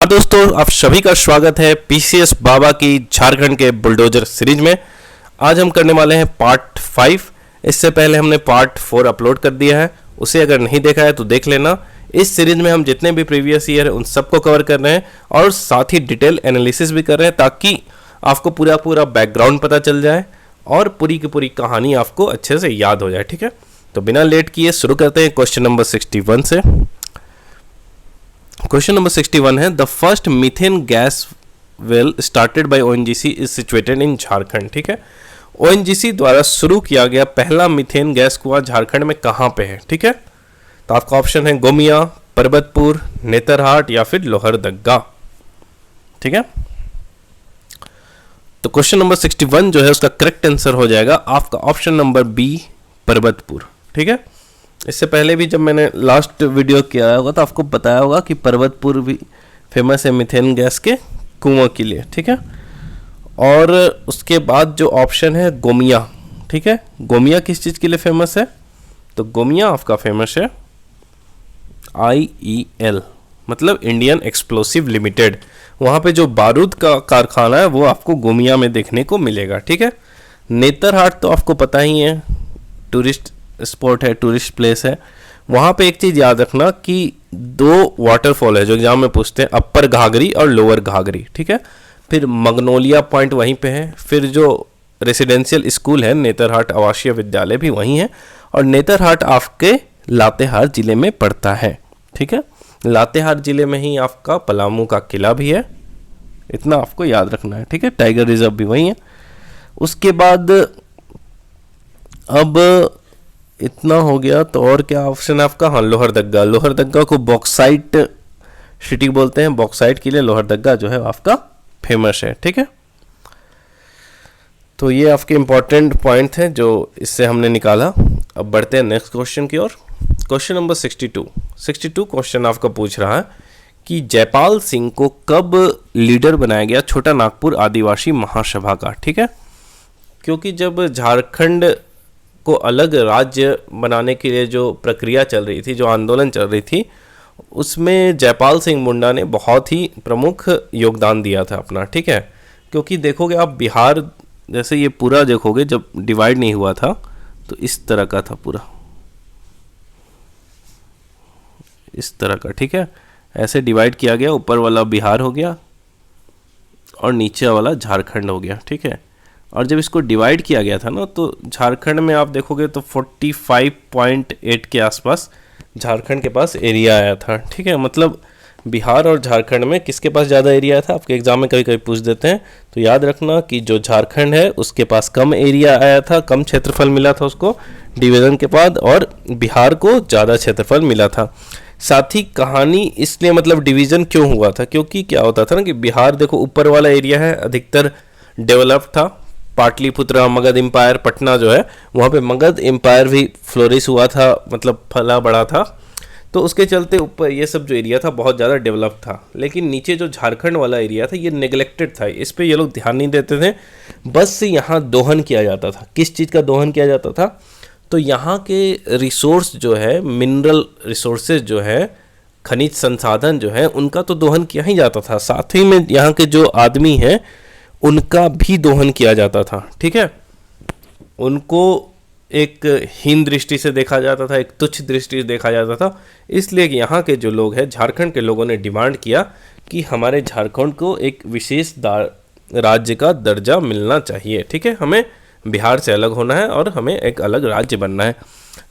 दोस्तों, आप सभी का स्वागत है पीसीएस बाबा की झारखंड के बुलडोजर सीरीज में। आज हम करने वाले हैं पार्ट 5। इससे पहले हमने पार्ट 4 अपलोड कर दिया है, उसे अगर नहीं देखा है तो देख लेना। इस सीरीज में हम जितने भी प्रीवियस ईयर है उन सबको कवर कर रहे हैं और साथ ही डिटेल एनालिसिस भी कर रहे हैं, ताकि आपको पूरा बैकग्राउंड पता चल जाए और पूरी की पूरी कहानी आपको अच्छे से याद हो जाए। ठीक है, तो बिना लेट किए शुरू करते हैं क्वेश्चन नंबर 61 से। क्वेश्चन नंबर 61 है, the first methane gas well started by ONGC is situated in Jharkhand. ठीक है, ओएनजीसी द्वारा शुरू किया गया पहला मीथेन गैस कुआं झारखंड में कहाँ पे है। ठीक है, तो आपका ऑप्शन है गोमिया, परबतपुर, नेतरहाट या फिर लोहरदग्गा। ठीक है, तो क्वेश्चन नंबर 61 जो है उसका करेक्ट आंसर हो जाएगा आपका ऑप्शन नंबर बी, परबतपुर। ठीक है, इससे पहले भी जब मैंने लास्ट वीडियो किया होगा तो आपको बताया होगा कि परबतपुर भी फेमस है मीथेन गैस के कुओं के लिए। ठीक है, और उसके बाद जो ऑप्शन है गोमिया। ठीक है, गोमिया किस चीज़ के लिए फेमस है? तो गोमिया आपका फेमस है IEL, मतलब इंडियन एक्सप्लोसिव लिमिटेड। वहाँ पे जो बारूद का कारखाना है वो आपको गोमिया में देखने को मिलेगा। ठीक है, नेतरहाट तो आपको पता ही है, टूरिस्ट स्पॉट है, टूरिस्ट प्लेस है। वहाँ पे एक चीज़ याद रखना कि 2 वाटरफॉल है जो एग्जाम में पूछते हैं, अपर घाघरी और लोअर घाघरी। ठीक है, फिर मगनोलिया पॉइंट वहीं पे है, फिर जो रेसिडेंशियल स्कूल है नेतरहाट आवासीय विद्यालय भी वहीं है, और नेतरहाट आपके लातेहार जिले में पड़ता है। ठीक है, लातेहार जिले में ही आपका पलामू का किला भी है, इतना आपको याद रखना है। ठीक है, टाइगर रिजर्व भी वहीं है। उसके बाद अब इतना हो गया तो और क्या ऑप्शन है आपका? हाँ, लोहरदग्गा। लोहरदग्गा को बॉक्साइट सिटी बोलते हैं, बॉक्साइट के लिए लोहरदग्गा जो है आपका फेमस है। ठीक है, तो ये आपके इंपॉर्टेंट पॉइंट हैं जो इससे हमने निकाला। अब बढ़ते हैं नेक्स्ट क्वेश्चन की ओर। क्वेश्चन नंबर 62 क्वेश्चन आपका पूछ रहा है कि जयपाल सिंह को कब लीडर बनाया गया छोटा नागपुर आदिवासी महासभा का। ठीक है, क्योंकि जब झारखंड को अलग राज्य बनाने के लिए जो प्रक्रिया चल रही थी, जो आंदोलन चल रही थी, उसमें जयपाल सिंह मुंडा ने बहुत ही प्रमुख योगदान दिया था अपना। ठीक है, क्योंकि देखोगे आप बिहार जैसे ये पूरा देखोगे, जब डिवाइड नहीं हुआ था तो इस तरह का था पूरा, इस तरह का। ठीक है, ऐसे डिवाइड किया गया, ऊपर वाला बिहार हो गया और नीचे वाला झारखंड हो गया। ठीक है, और जब इसको डिवाइड किया गया था ना, तो झारखंड में आप देखोगे तो 45.8 के आसपास झारखंड के पास एरिया आया था। ठीक है, मतलब बिहार और झारखंड में किसके पास ज़्यादा एरिया था? आपके एग्जाम में कभी कभी पूछ देते हैं, तो याद रखना कि जो झारखंड है उसके पास कम एरिया आया था, कम क्षेत्रफल मिला था उसको डिवीज़न के बाद, और बिहार को ज़्यादा क्षेत्रफल मिला था। साथ ही कहानी इसलिए मतलब डिवीज़न क्यों हुआ था, क्योंकि क्या होता था ना कि बिहार देखो ऊपर वाला एरिया है अधिकतर डेवलप्ड था, पाटलिपुत्र, मगध एम्पायर, पटना जो है वहाँ पे मगध एम्पायर भी फ्लोरिश हुआ था, मतलब फला बड़ा था। तो उसके चलते ऊपर ये सब जो एरिया था बहुत ज़्यादा डेवलप था, लेकिन नीचे जो झारखंड वाला एरिया था ये नेग्लेक्टेड था, इस पे ये लोग ध्यान नहीं देते थे। बस यहाँ दोहन किया जाता था। किस चीज़ का दोहन किया जाता था? तो यहाँ के रिसोर्स जो है, मिनरल रिसोर्सेज जो है, खनिज संसाधन जो है, उनका तो दोहन किया ही जाता था। साथ ही में यहाँ के जो आदमी हैं उनका भी दोहन किया जाता था। ठीक है, उनको एक हीन दृष्टि से देखा जाता था, एक तुच्छ दृष्टि से देखा जाता था। इसलिए कि यहाँ के जो लोग हैं, झारखंड के लोगों ने डिमांड किया कि हमारे झारखंड को एक विशेष राज्य का दर्जा मिलना चाहिए। ठीक है, हमें बिहार से अलग होना है और हमें एक अलग राज्य बनना है।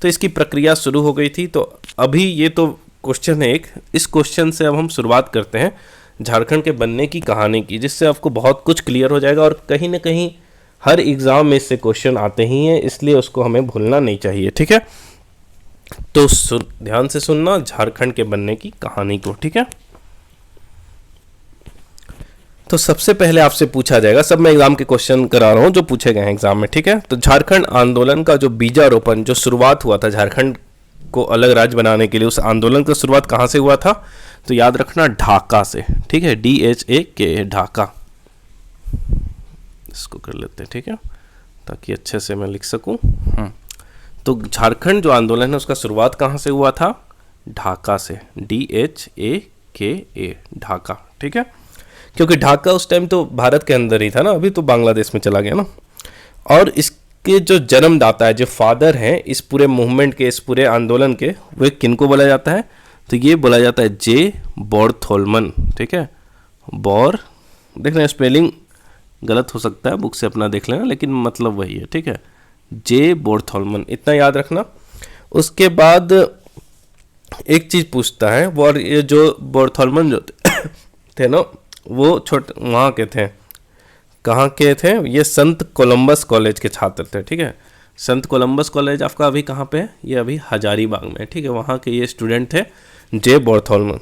तो इसकी प्रक्रिया शुरू हो गई थी। तो अभी ये तो क्वेश्चन है एक, इस क्वेश्चन से अब हम शुरुआत करते हैं झारखंड के बनने की कहानी की, जिससे आपको बहुत कुछ क्लियर हो जाएगा। और कहीं ना कहीं हर एग्ज़ाम में इससे क्वेश्चन आते ही हैं, इसलिए उसको हमें भूलना नहीं चाहिए। ठीक है, तो ध्यान से सुनना झारखंड के बनने की कहानी को। ठीक है, तो सबसे पहले आपसे पूछा जाएगा, सब मैं एग्जाम के क्वेश्चन करा रहा हूँ जो पूछे गए हैं एग्जाम में। ठीक है, तो झारखंड आंदोलन का जो बीजारोपण, जो शुरुआत हुआ था झारखंड को अलग राज्य बनाने के लिए, उस आंदोलन का शुरुआत कहाँ से हुआ था? तो याद रखना ढाका से। ठीक है, DHAK, ढाका। इसको कर लेते हैं, ठीक है, ताकि अच्छे से मैं लिख सकूं। तो झारखंड जो आंदोलन है उसका शुरुआत कहाँ से हुआ था? ढाका से, DHAK। DHKA, ढाका, ठीक है, क्योंकि ढाका उस टाइम तो भारत के अंदर ही था ना, अभी तो बांग्लादेश में चला गया ना। और इसके जो जन्मदाता है, जो फादर हैं इस पूरे मूवमेंट के, इस पूरे आंदोलन के, वो किनको बोला जाता है, तो ये बोला जाता है जे बॉर्थोल्मन, ठीक है। देखना स्पेलिंग गलत हो सकता है, बुक से अपना देख लेना, लेकिन मतलब वही है, ठीक है, जे बॉर्थोल्मन, इतना याद रखना। उसके बाद एक चीज़ पूछता है, वो ये जो बॉर्थोल्मन जो थे ना, वो वहाँ के थे, कहाँ के थे, ये संत कोलंबस कॉलेज के छात्र थे, ठीक है। संत कोलंबस कॉलेज आपका अभी कहाँ पे है, ये अभी हजारीबाग में है, ठीक है, वहाँ के ये स्टूडेंट थे जे बॉर्थोल्मन।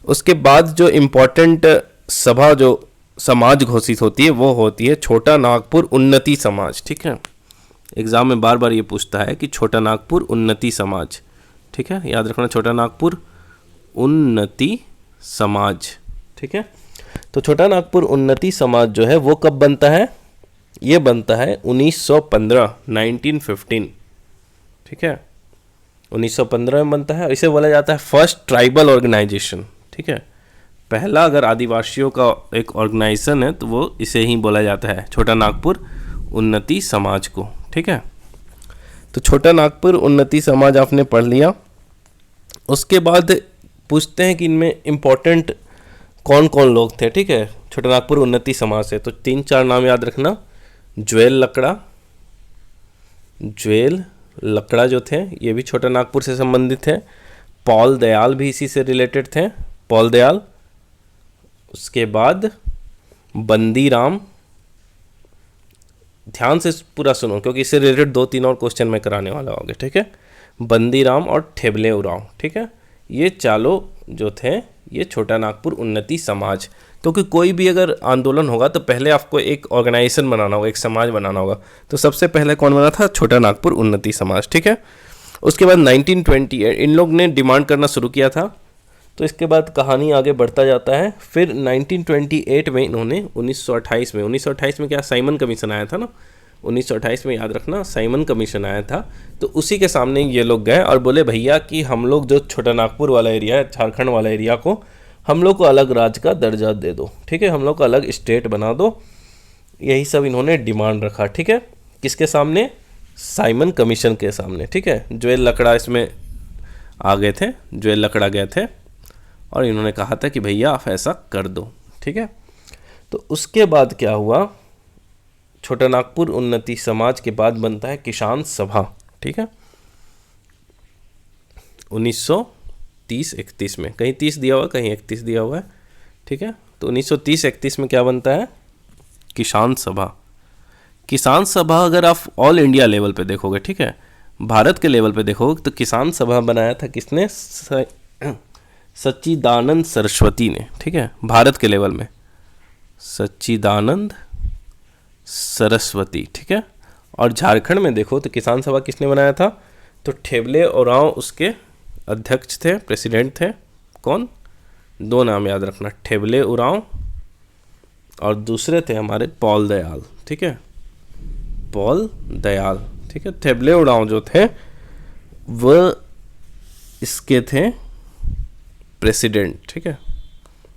उसके बाद जो इम्पोर्टेंट सभा जो समाज घोषित होती है वो होती है छोटा नागपुर उन्नति समाज, ठीक है। एग्जाम में बार बार ये पूछता है कि छोटा नागपुर उन्नति समाज, ठीक है, याद रखना, छोटा नागपुर उन्नति समाज, ठीक है। तो छोटा नागपुर उन्नति समाज जो है वो कब बनता है, ये बनता है 1915, 1915, ठीक है, 1915 में बनता है। और इसे बोला जाता है फर्स्ट ट्राइबल ऑर्गेनाइजेशन, ठीक है, पहला अगर आदिवासियों का एक ऑर्गेनाइजेशन है तो वो इसे ही बोला जाता है, छोटा नागपुर उन्नति समाज को, ठीक है। तो छोटा नागपुर उन्नति समाज आपने पढ़ लिया। उसके बाद पूछते हैं कि इनमें इम्पोर्टेंट कौन कौन लोग थे, ठीक है, छोटा नागपुर उन्नति समाज से। तो 3-4 नाम याद रखना, ज्वेल लकड़ा जो थे ये भी छोटा नागपुर से संबंधित थे। पॉल दयाल भी इसी से रिलेटेड थे, पॉल दयाल। उसके बाद बंदी राम, ध्यान से पूरा सुनो क्योंकि इससे रिलेटेड 2-3 और क्वेश्चन मैं कराने वाला होगा, ठीक है। बंदी राम और ठेबले उरांव, ठीक है, ये चारों जो थे ये छोटा नागपुर उन्नति समाज, क्योंकि कोई भी अगर आंदोलन होगा तो पहले आपको एक ऑर्गेनाइजेशन बनाना होगा, एक समाज बनाना होगा। तो सबसे पहले कौन बना था, छोटा नागपुर उन्नति समाज, ठीक है। उसके बाद 1928 इन लोग ने डिमांड करना शुरू किया था। तो इसके बाद कहानी आगे बढ़ता जाता है। फिर 1928 में इन्होंने 1928 में क्या साइमन कमीशन आया था ना, 1928 में याद रखना साइमन कमीशन आया था। तो उसी के सामने ये लोग गए और बोले भैया कि हम लोग जो छोटा नागपुर वाला एरिया है, झारखंड वाला एरिया को हम लोग को अलग राज्य का दर्जा दे दो, ठीक है, हम लोग को अलग स्टेट बना दो। यही सब इन्होंने डिमांड रखा, ठीक है, किसके सामने, साइमन कमीशन के सामने, ठीक है। ज्वेल लकड़ा इसमें आ गए थे, ज्वेल लकड़ा गए थे और इन्होंने कहा था कि भैया आप ऐसा कर दो, ठीक है। तो उसके बाद क्या हुआ, छोटा नागपुर उन्नति समाज के बाद बनता है किसान सभा, ठीक है, 1930-31 में, कहीं 30 दिया हुआ है कहीं 31 दिया हुआ है, ठीक है। तो 1930-31 में क्या बनता है, किसान सभा। किसान सभा अगर आप ऑल इंडिया लेवल पे देखोगे, ठीक है, भारत के लेवल पे देखोगे तो किसान सभा बनाया था किसने, सच्चिदानंद सरस्वती ने, ठीक है, भारत के लेवल में सच्चिदानंद सरस्वती, ठीक है। और झारखंड में देखो तो किसान सभा किसने बनाया था, तो ठेबले उरांव उसके अध्यक्ष थे, प्रेसिडेंट थे। कौन, 2 नाम याद रखना, ठेबले उरांव और दूसरे थे हमारे पॉल दयाल, ठीक है, पॉल दयाल, ठीक है। ठेबले उरांव जो थे वह इसके थे प्रेसिडेंट, ठीक है,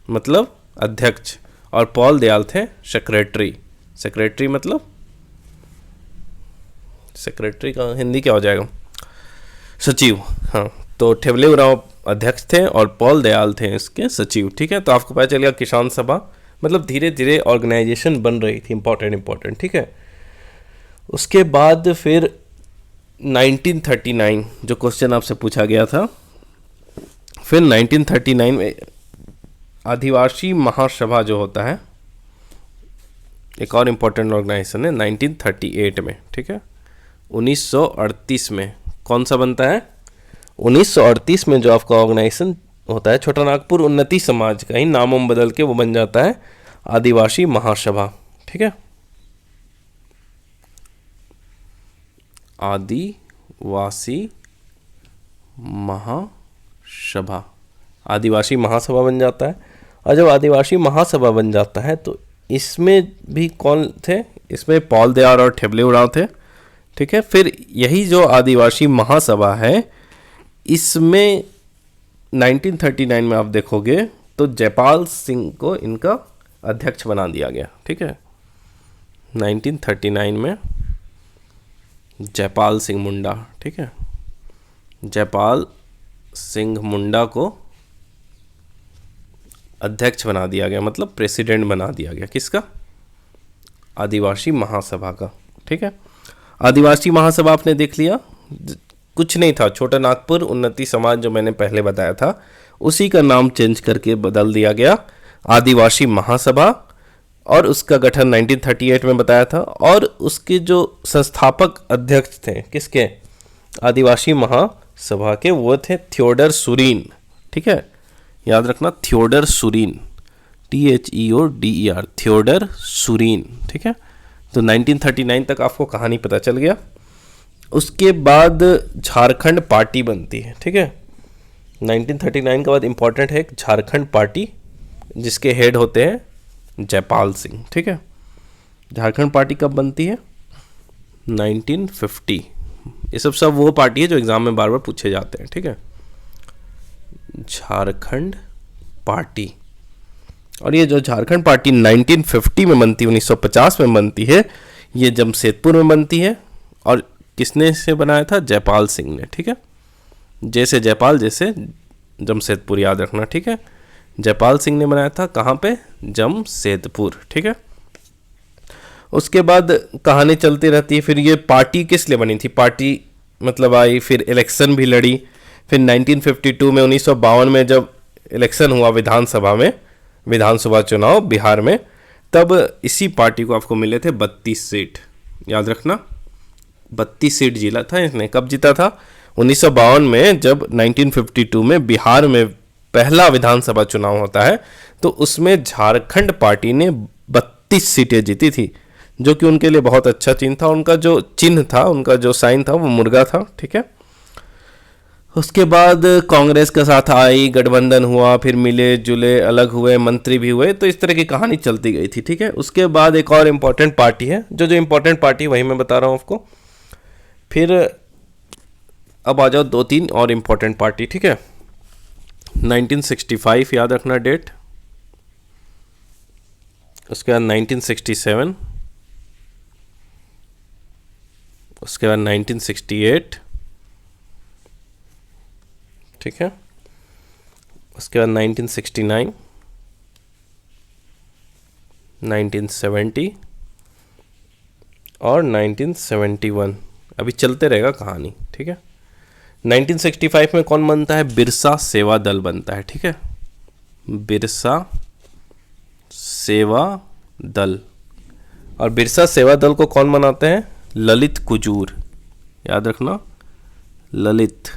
मतलब अध्यक्ष, और पॉल दयाल थे सेक्रेटरी। सेक्रेटरी मतलब, सेक्रेटरी का हिंदी क्या हो जाएगा, सचिव, हाँ। तो ठेबले उरांव अध्यक्ष थे और पॉल दयाल थे इसके सचिव, ठीक है। तो आपको पता चलेगा किसान सभा मतलब धीरे धीरे ऑर्गेनाइजेशन बन रही थी, इंपॉर्टेंट, ठीक है। उसके बाद फिर 1939 जो क्वेश्चन आपसे पूछा गया था, फिर 1939 में आदिवासी महासभा जो होता है, एक और इम्पोर्टेंट ऑर्गेनाइजेशन है, 1938 में, ठीक है। 1938 में कौन सा बनता है, 1938 में जो आपका ऑर्गेनाइजेशन होता है छोटा नागपुर उन्नति समाज का ही नाम बदल के वो बन जाता है आदिवासी महासभा, ठीक है। आदिवासी महासभा, आदिवासी महासभा बन जाता है। और जब आदिवासी महासभा बन जाता है तो इसमें भी कौन थे, इसमें पॉल दयाल और ठेबले उरांव थे, ठीक है। फिर यही जो आदिवासी महासभा है इसमें 1939 में आप देखोगे तो जयपाल सिंह को इनका अध्यक्ष बना दिया गया, ठीक है। 1939 में जयपाल सिंह मुंडा, ठीक है, जयपाल सिंह मुंडा को अध्यक्ष बना दिया गया, मतलब प्रेसिडेंट बना दिया गया। किसका? आदिवासी महासभा का, ठीक है। आदिवासी महासभा आपने देख लिया, कुछ नहीं था, छोटा नागपुर उन्नति समाज जो मैंने पहले बताया था उसी का नाम चेंज करके बदल दिया गया आदिवासी महासभा, और उसका गठन 1938 में बताया था। और उसके जो संस्थापक अध्यक्ष थे किसके? आदिवासी महासभा के, वो थे थियोडर सुरीन, ठीक है, याद रखना, Theodore Surin, THEODER, Theodore Surin, ठीक है। तो 1939 तक आपको कहानी पता चल गया। उसके बाद झारखंड पार्टी बनती है, ठीक है। 1939 के बाद इंपॉर्टेंट है झारखंड पार्टी, जिसके हेड होते हैं जयपाल सिंह, ठीक है। झारखंड पार्टी कब बनती है? 1950। ये सब वो पार्टी है जो एग्जाम में बार बार पूछे जाते हैं, ठीक है। झारखंड पार्टी, और ये जो झारखंड पार्टी 1950 में बनती है, 1950 में बनती है, ये जमशेदपुर में बनती है। और किसने से बनाया था? जयपाल सिंह ने, ठीक है। जैसे जयपाल जैसे जमशेदपुर, याद रखना, ठीक है। जयपाल सिंह ने बनाया था, कहाँ पे? जमशेदपुर, ठीक है। उसके बाद कहानी चलती रहती है। फिर ये पार्टी किस लिए बनी थी? पार्टी मतलब आई, फिर इलेक्शन भी लड़ी। फिर 1952 में 1952 में जब इलेक्शन हुआ विधानसभा में, विधानसभा चुनाव बिहार में, तब इसी पार्टी को आपको मिले थे 32 सीट, याद रखना, 32 सीट जीता था इसने। कब जीता था? 1952 में, जब 1952 में बिहार में पहला विधानसभा चुनाव होता है, तो उसमें झारखंड पार्टी ने 32 सीटें जीती थी, जो कि उनके लिए बहुत अच्छा चिन्ह था। उनका जो चिन्ह था, उनका जो साइन था, वो मुर्गा था, ठीक है। उसके बाद कांग्रेस के साथ आई, गठबंधन हुआ, फिर मिले जुले, अलग हुए, मंत्री भी हुए, तो इस तरह की कहानी चलती गई थी, ठीक है। उसके बाद एक और इम्पोर्टेंट पार्टी है, जो इम्पोर्टेंट पार्टी वही मैं बता रहा हूँ आपको। फिर अब आ जाओ 2-3 और इम्पोर्टेंट पार्टी, ठीक है। 1965 याद रखना डेट, उसके बाद 1967, उसके बाद 1968, ठीक है, उसके बाद 1969, 1970 और 1971। अभी चलते रहेगा कहानी, ठीक है। 1965 में कौन बनता है? बिरसा सेवा दल बनता है, ठीक है, बिरसा सेवा दल। और बिरसा सेवा दल को कौन बनाते हैं? ललित कुजूर, याद रखना, ललित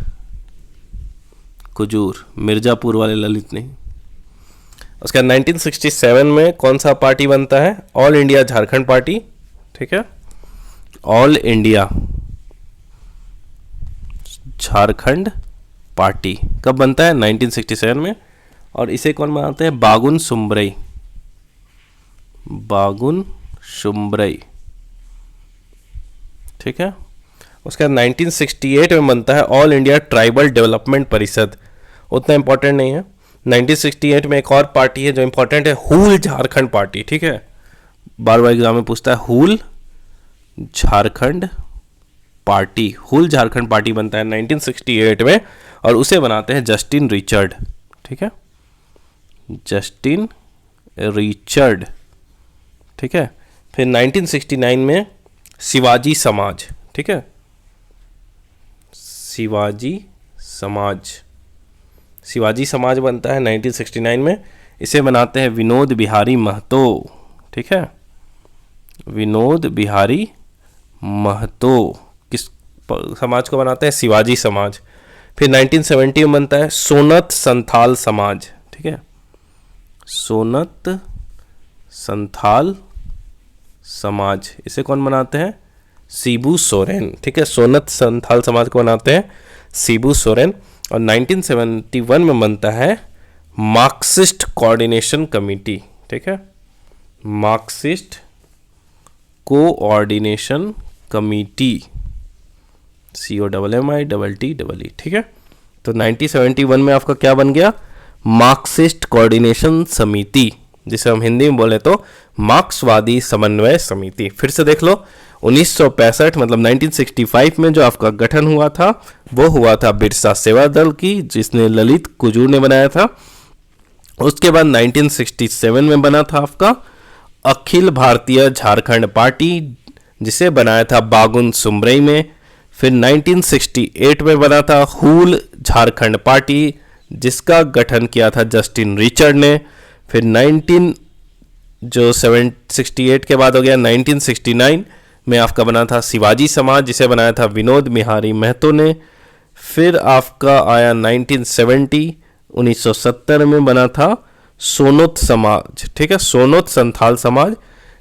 कुजूर, मिर्जापुर वाले ललित नहीं। उसके बाद 1967 में कौन सा पार्टी बनता है? ऑल इंडिया झारखंड पार्टी, ठीक है, ऑल इंडिया झारखंड पार्टी कब बनता है? 1967 में। और इसे कौन बनाते हैं? बागुन सुम्बरई, बागुन सुम्बरई, ठीक है। उसके बाद 1968 में बनता है ऑल इंडिया ट्राइबल डेवलपमेंट परिषद, उतना इंपॉर्टेंट नहीं है। 1968 में एक और पार्टी है जो इंपॉर्टेंट है, हुल झारखंड पार्टी, ठीक है, बार बार एग्जाम में पूछता है, हुल झारखंड पार्टी। हुल झारखंड पार्टी बनता है 1968 में, और उसे बनाते हैं जस्टिन रिचर्ड, ठीक है, जस्टिन रिचर्ड, ठीक है। फिर 1969 में शिवाजी समाज, ठीक है, शिवाजी समाज, शिवाजी समाज बनता है 1969 में। इसे बनाते हैं विनोद बिहारी महतो, ठीक है, विनोद बिहारी महतो। किस समाज को बनाते हैं? शिवाजी समाज। फिर 1970 में बनता है सोनत संथाल समाज, ठीक है, सोनत संथाल समाज। इसे कौन बनाते हैं? शिबू सोरेन, ठीक है, सोनत संथाल समाज को बनाते हैं शिबू सोरेन। और 1971 में बनता है मार्क्सिस्ट कोऑर्डिनेशन कमेटी, ठीक है, मार्क्सिस्ट कोऑर्डिनेशन कमेटी, COMMITTEE, ठीक है। तो 1971 में आपका क्या बन गया? मार्क्सिस्ट कोऑर्डिनेशन समिति, जिसे हम हिंदी में बोले तो मार्क्सवादी समन्वय समिति। फिर से देख लो, 1965 मतलब 1965 में जो आपका गठन हुआ था वो हुआ था बिरसा सेवा दल की, जिसने ललित कुजूर ने बनाया था। उसके बाद 1967 में बना था आपका अखिल भारतीय झारखंड पार्टी, जिसे बनाया था बागुन सुमरई में। फिर 1968 में बना था हूल झारखंड पार्टी, जिसका गठन किया था जस्टिन रिचर्ड ने। फिर 1968 के बाद हो गया 1969 में आपका बना था शिवाजी समाज, जिसे बनाया था विनोद बिहारी महतो ने। फिर आपका आया 1970 में बना था सोनोत समाज, ठीक है, सोनोत संथाल समाज,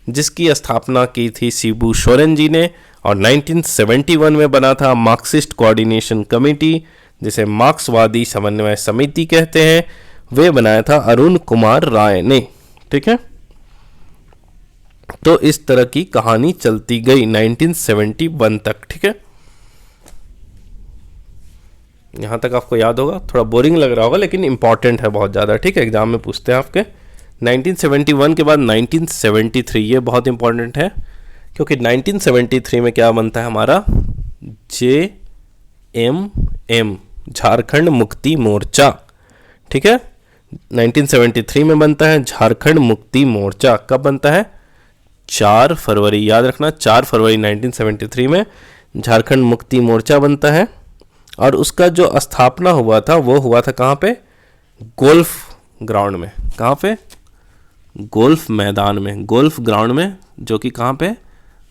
जिसकी स्थापना की थी शिबू सोरेन जी ने। और 1971 में बना था मार्क्सिस्ट कोऑर्डिनेशन कमेटी, जिसे मार्क्सवादी समन्वय समिति कहते हैं, वे बनाया था अरुण कुमार राय ने, ठीक है। तो इस तरह की कहानी चलती गई 1971 तक, ठीक है। यहां तक आपको याद होगा, थोड़ा बोरिंग लग रहा होगा लेकिन इंपॉर्टेंट है बहुत ज़्यादा, ठीक है, एग्जाम में पूछते हैं आपके। 1971 के बाद 1973, ये बहुत इंपॉर्टेंट है क्योंकि 1973 में क्या बनता है हमारा JMM, झारखंड मुक्ति मोर्चा, ठीक है। 1973 में बनता है झारखंड मुक्ति मोर्चा। कब बनता है? 4 फरवरी, याद रखना, 4 फरवरी 1973 में झारखंड मुक्ति मोर्चा बनता है। और उसका जो स्थापना हुआ था वो हुआ था कहाँ पे? गोल्फ ग्राउंड में। कहाँ पे? गोल्फ मैदान में, गोल्फ ग्राउंड में, जो कि कहाँ पे?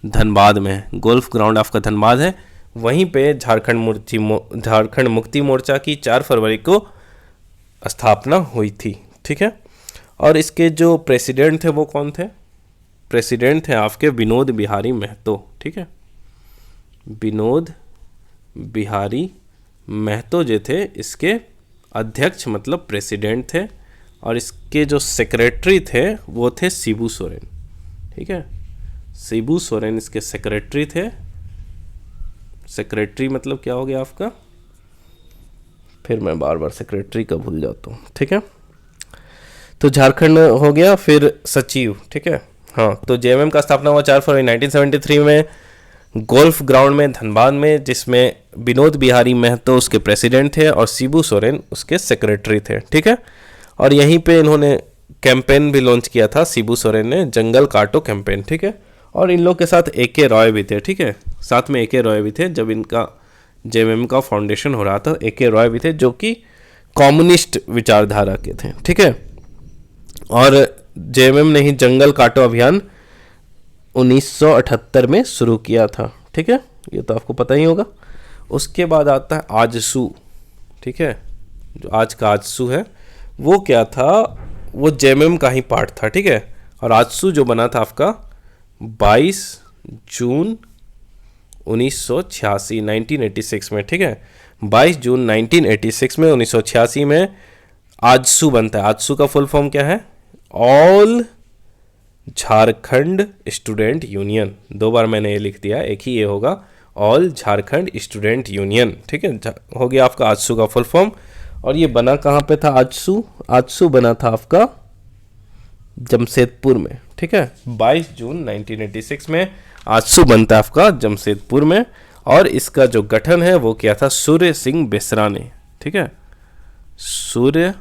धनबाद में। गोल्फ ग्राउंड आपका धनबाद है, वहीं पे झारखंड मुक्ति मोर्चा की 4 फरवरी को स्थापना हुई थी, ठीक है। और इसके जो प्रेसिडेंट थे वो कौन थे? प्रेसिडेंट थे आपके विनोद बिहारी महतो, ठीक है। विनोद बिहारी महतो जो थे इसके अध्यक्ष मतलब प्रेसिडेंट थे, और इसके जो सेक्रेटरी थे वो थे शिबू सोरेन, ठीक है। शिबू सोरेन इसके सेक्रेटरी थे। सेक्रेटरी मतलब क्या हो गया आपका? फिर मैं बार बार सेक्रेटरी का भूल जाता हूँ, ठीक है। तो झारखंड हो गया, फिर सचिव, ठीक है। हाँ, तो जेएमएम का स्थापना हुआ 4 फरवरी 1973 में गोल्फ ग्राउंड में धनबाद में, जिसमें विनोद बिहारी महतो उसके प्रेसिडेंट थे और शिबू सोरेन उसके सेक्रेटरी थे, ठीक है। और यहीं पे इन्होंने कैंपेन भी लॉन्च किया था, शिबू सोरेन ने, जंगल काटो कैंपेन, ठीक है। और इन लोग के साथ AK रॉय भी थे, ठीक है, साथ में AK रॉय भी थे जब इनका जेएमएम का फाउंडेशन हो रहा था। AK रॉय भी थे जो कि कम्युनिस्ट विचारधारा के थे, ठीक है। और जेएमएम ने ही जंगल काटो अभियान 1978 में शुरू किया था, ठीक है, ये तो आपको पता ही होगा। उसके बाद आता है आजसू, ठीक है, जो आज का आजसू है वो क्या था? वो जेएमएम का ही पार्ट था, ठीक है। और आजसू जो बना था आपका 22 जून 1986 1986 में, ठीक है। 22 जून 1986 में 1986 में आजसू बनता है। आजसू का फुल फॉर्म क्या है? All Jharkhand student union. 2 बार मैंने ये लिख दिया, एक ही ये होगा, ऑल झारखंड स्टूडेंट यूनियन, ठीक है, हो गया आपका आजसू का फुल फॉर्म। और ये बना कहाँ पे था आजसू? आजसू बना था आपका जमशेदपुर में, ठीक है। 22 जून 1986 में आजसू बनता है आपका जमशेदपुर में। और इसका जो गठन है वो किया था सूर्य सिंह बेसरा ने, ठीक है, सूर्य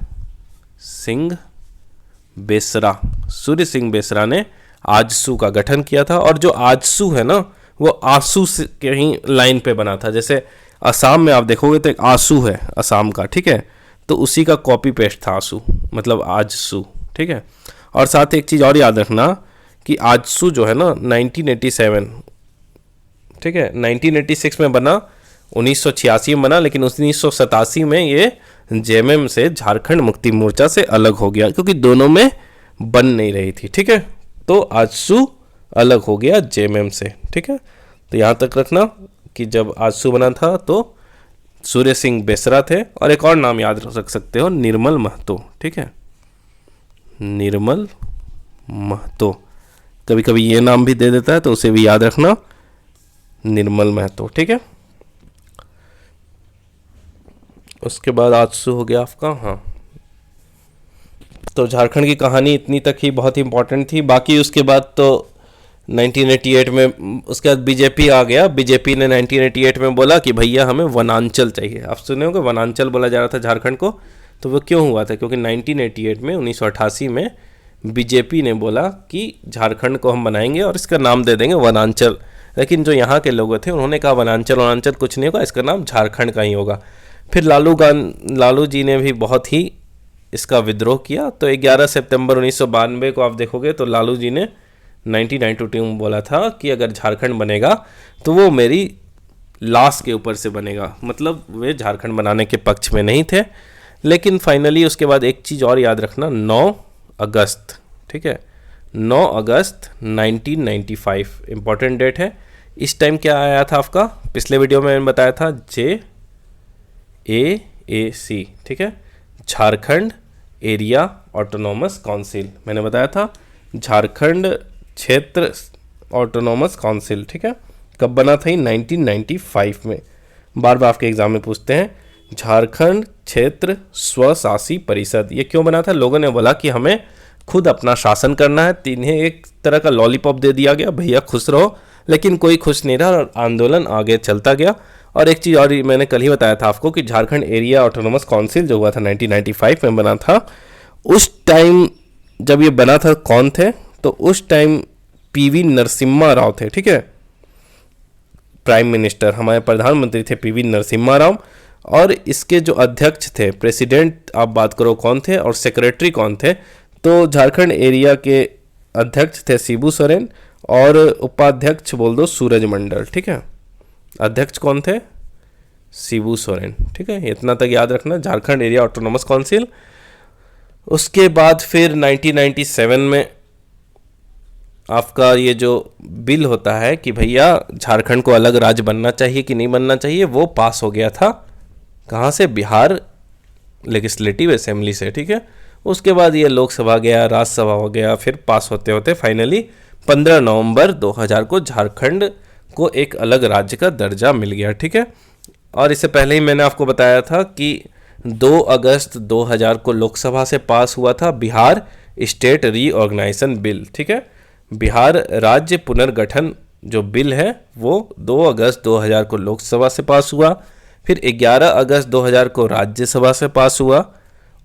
सिंह बेसरा ने आजसू का गठन किया था। और जो आजसू है ना वो आंसू के ही लाइन पे बना था। जैसे असम में आप देखोगे तो एक आंसू है असम का, ठीक है, तो उसी का कॉपी पेस्ट था आंसू, मतलब आजसू, ठीक है। और साथ ही एक चीज़ और याद रखना कि आजसू जो है ना 1987, ठीक है, 1986 में बना, 1986 में बना, लेकिन 1987 में ये जेएमएम से झारखंड मुक्ति मोर्चा से अलग हो गया क्योंकि दोनों में बन नहीं रही थी, ठीक है। तो आजसू अलग हो गया जेएमएम से, ठीक है। तो यहाँ तक रखना कि जब आजसू बना था तो सूर्य सिंह बेसरा थे। और एक और नाम याद रख सकते हो, निर्मल महतो, ठीक है, निर्मल महतो, कभी कभी ये नाम भी दे देता है तो उसे भी याद रखना, निर्मल महतो, ठीक है। उसके बाद आजसू हो गया आपका, हाँ, तो झारखंड की कहानी इतनी तक ही बहुत ही इंपॉर्टेंट थी। बाकी उसके बाद तो 1988 में उसके बाद बीजेपी आ गया। बीजेपी ने 1988 में बोला कि भैया हमें वनांचल चाहिए। आप सुने होंगे वनांचल बोला जा रहा था झारखंड को। तो वो क्यों हुआ था? क्योंकि 1988 में 1988 में बीजेपी ने बोला कि झारखंड को हम बनाएंगे और इसका नाम दे देंगे वनांचल। लेकिन जो यहाँ के लोग थे उन्होंने कहा वनांचल कुछ नहीं होगा, इसका नाम झारखंड का ही होगा। फिर लालू जी ने भी बहुत ही इसका विद्रोह किया। तो 11 सितंबर 1992 को आप देखोगे तो लालू जी ने 1992 में बोला था कि अगर झारखंड बनेगा तो वो मेरी लाश के ऊपर से बनेगा। मतलब वे झारखंड बनाने के पक्ष में नहीं थे। लेकिन फाइनली उसके बाद एक चीज़ और याद रखना, 9 अगस्त, ठीक है, 9 अगस्त 1995 इम्पॉर्टेंट डेट है। इस टाइम क्या आया था आपका? पिछले वीडियो में मैंने बताया था JAAC, ठीक है, झारखंड एरिया ऑटोनॉमस काउंसिल। मैंने बताया था झारखंड क्षेत्र ऑटोनॉमस काउंसिल, ठीक है। कब बना था? 1995 में। बार बार आपके एग्जाम में पूछते हैं झारखंड क्षेत्र स्वशासी परिषद ये क्यों बना था? लोगों ने बोला कि हमें खुद अपना शासन करना है। इन्हें एक तरह का लॉलीपॉप दे दिया गया, भैया खुश रहो। लेकिन कोई खुश नहीं रहा और आंदोलन आगे चलता गया। और एक चीज़ और मैंने कल ही बताया था आपको कि झारखंड एरिया ऑटोनॉमस काउंसिल जो हुआ था 1995 में बना था, उस टाइम जब ये बना था कौन थे? तो उस टाइम PV नरसिम्हा राव थे, ठीक है, प्राइम मिनिस्टर, हमारे प्रधानमंत्री थे PV नरसिम्हा राव। और इसके जो अध्यक्ष थे, प्रेसिडेंट आप बात करो कौन थे, और सेक्रेटरी कौन थे? तो झारखंड एरिया के अध्यक्ष थे शिबू सोरेन और उपाध्यक्ष बोल दो सूरज मंडल, ठीक है। अध्यक्ष कौन थे? शिबू सोरेन, ठीक है। इतना तक याद रखना, झारखंड एरिया ऑटोनॉमस काउंसिल। उसके बाद फिर 1997 में आपका ये जो बिल होता है कि भैया झारखंड को अलग राज्य बनना चाहिए कि नहीं बनना चाहिए, वो पास हो गया था। कहाँ से? बिहार लेजिस्लेटिव असेंबली से, ठीक है। उसके बाद ये लोकसभा गया, राज्यसभा हो गया, फिर पास होते होते फाइनली 15 नवंबर 2000 को झारखंड को एक अलग राज्य का दर्जा मिल गया, ठीक है। और इससे पहले ही मैंने आपको बताया था कि 2 अगस्त 2000 को लोकसभा से पास हुआ था बिहार स्टेट रीऑर्गेनाइजेशन बिल, ठीक है। बिहार राज्य पुनर्गठन जो बिल है वो 2 अगस्त 2000 को लोकसभा से पास हुआ। फिर 11 अगस्त 2000 को राज्यसभा से पास हुआ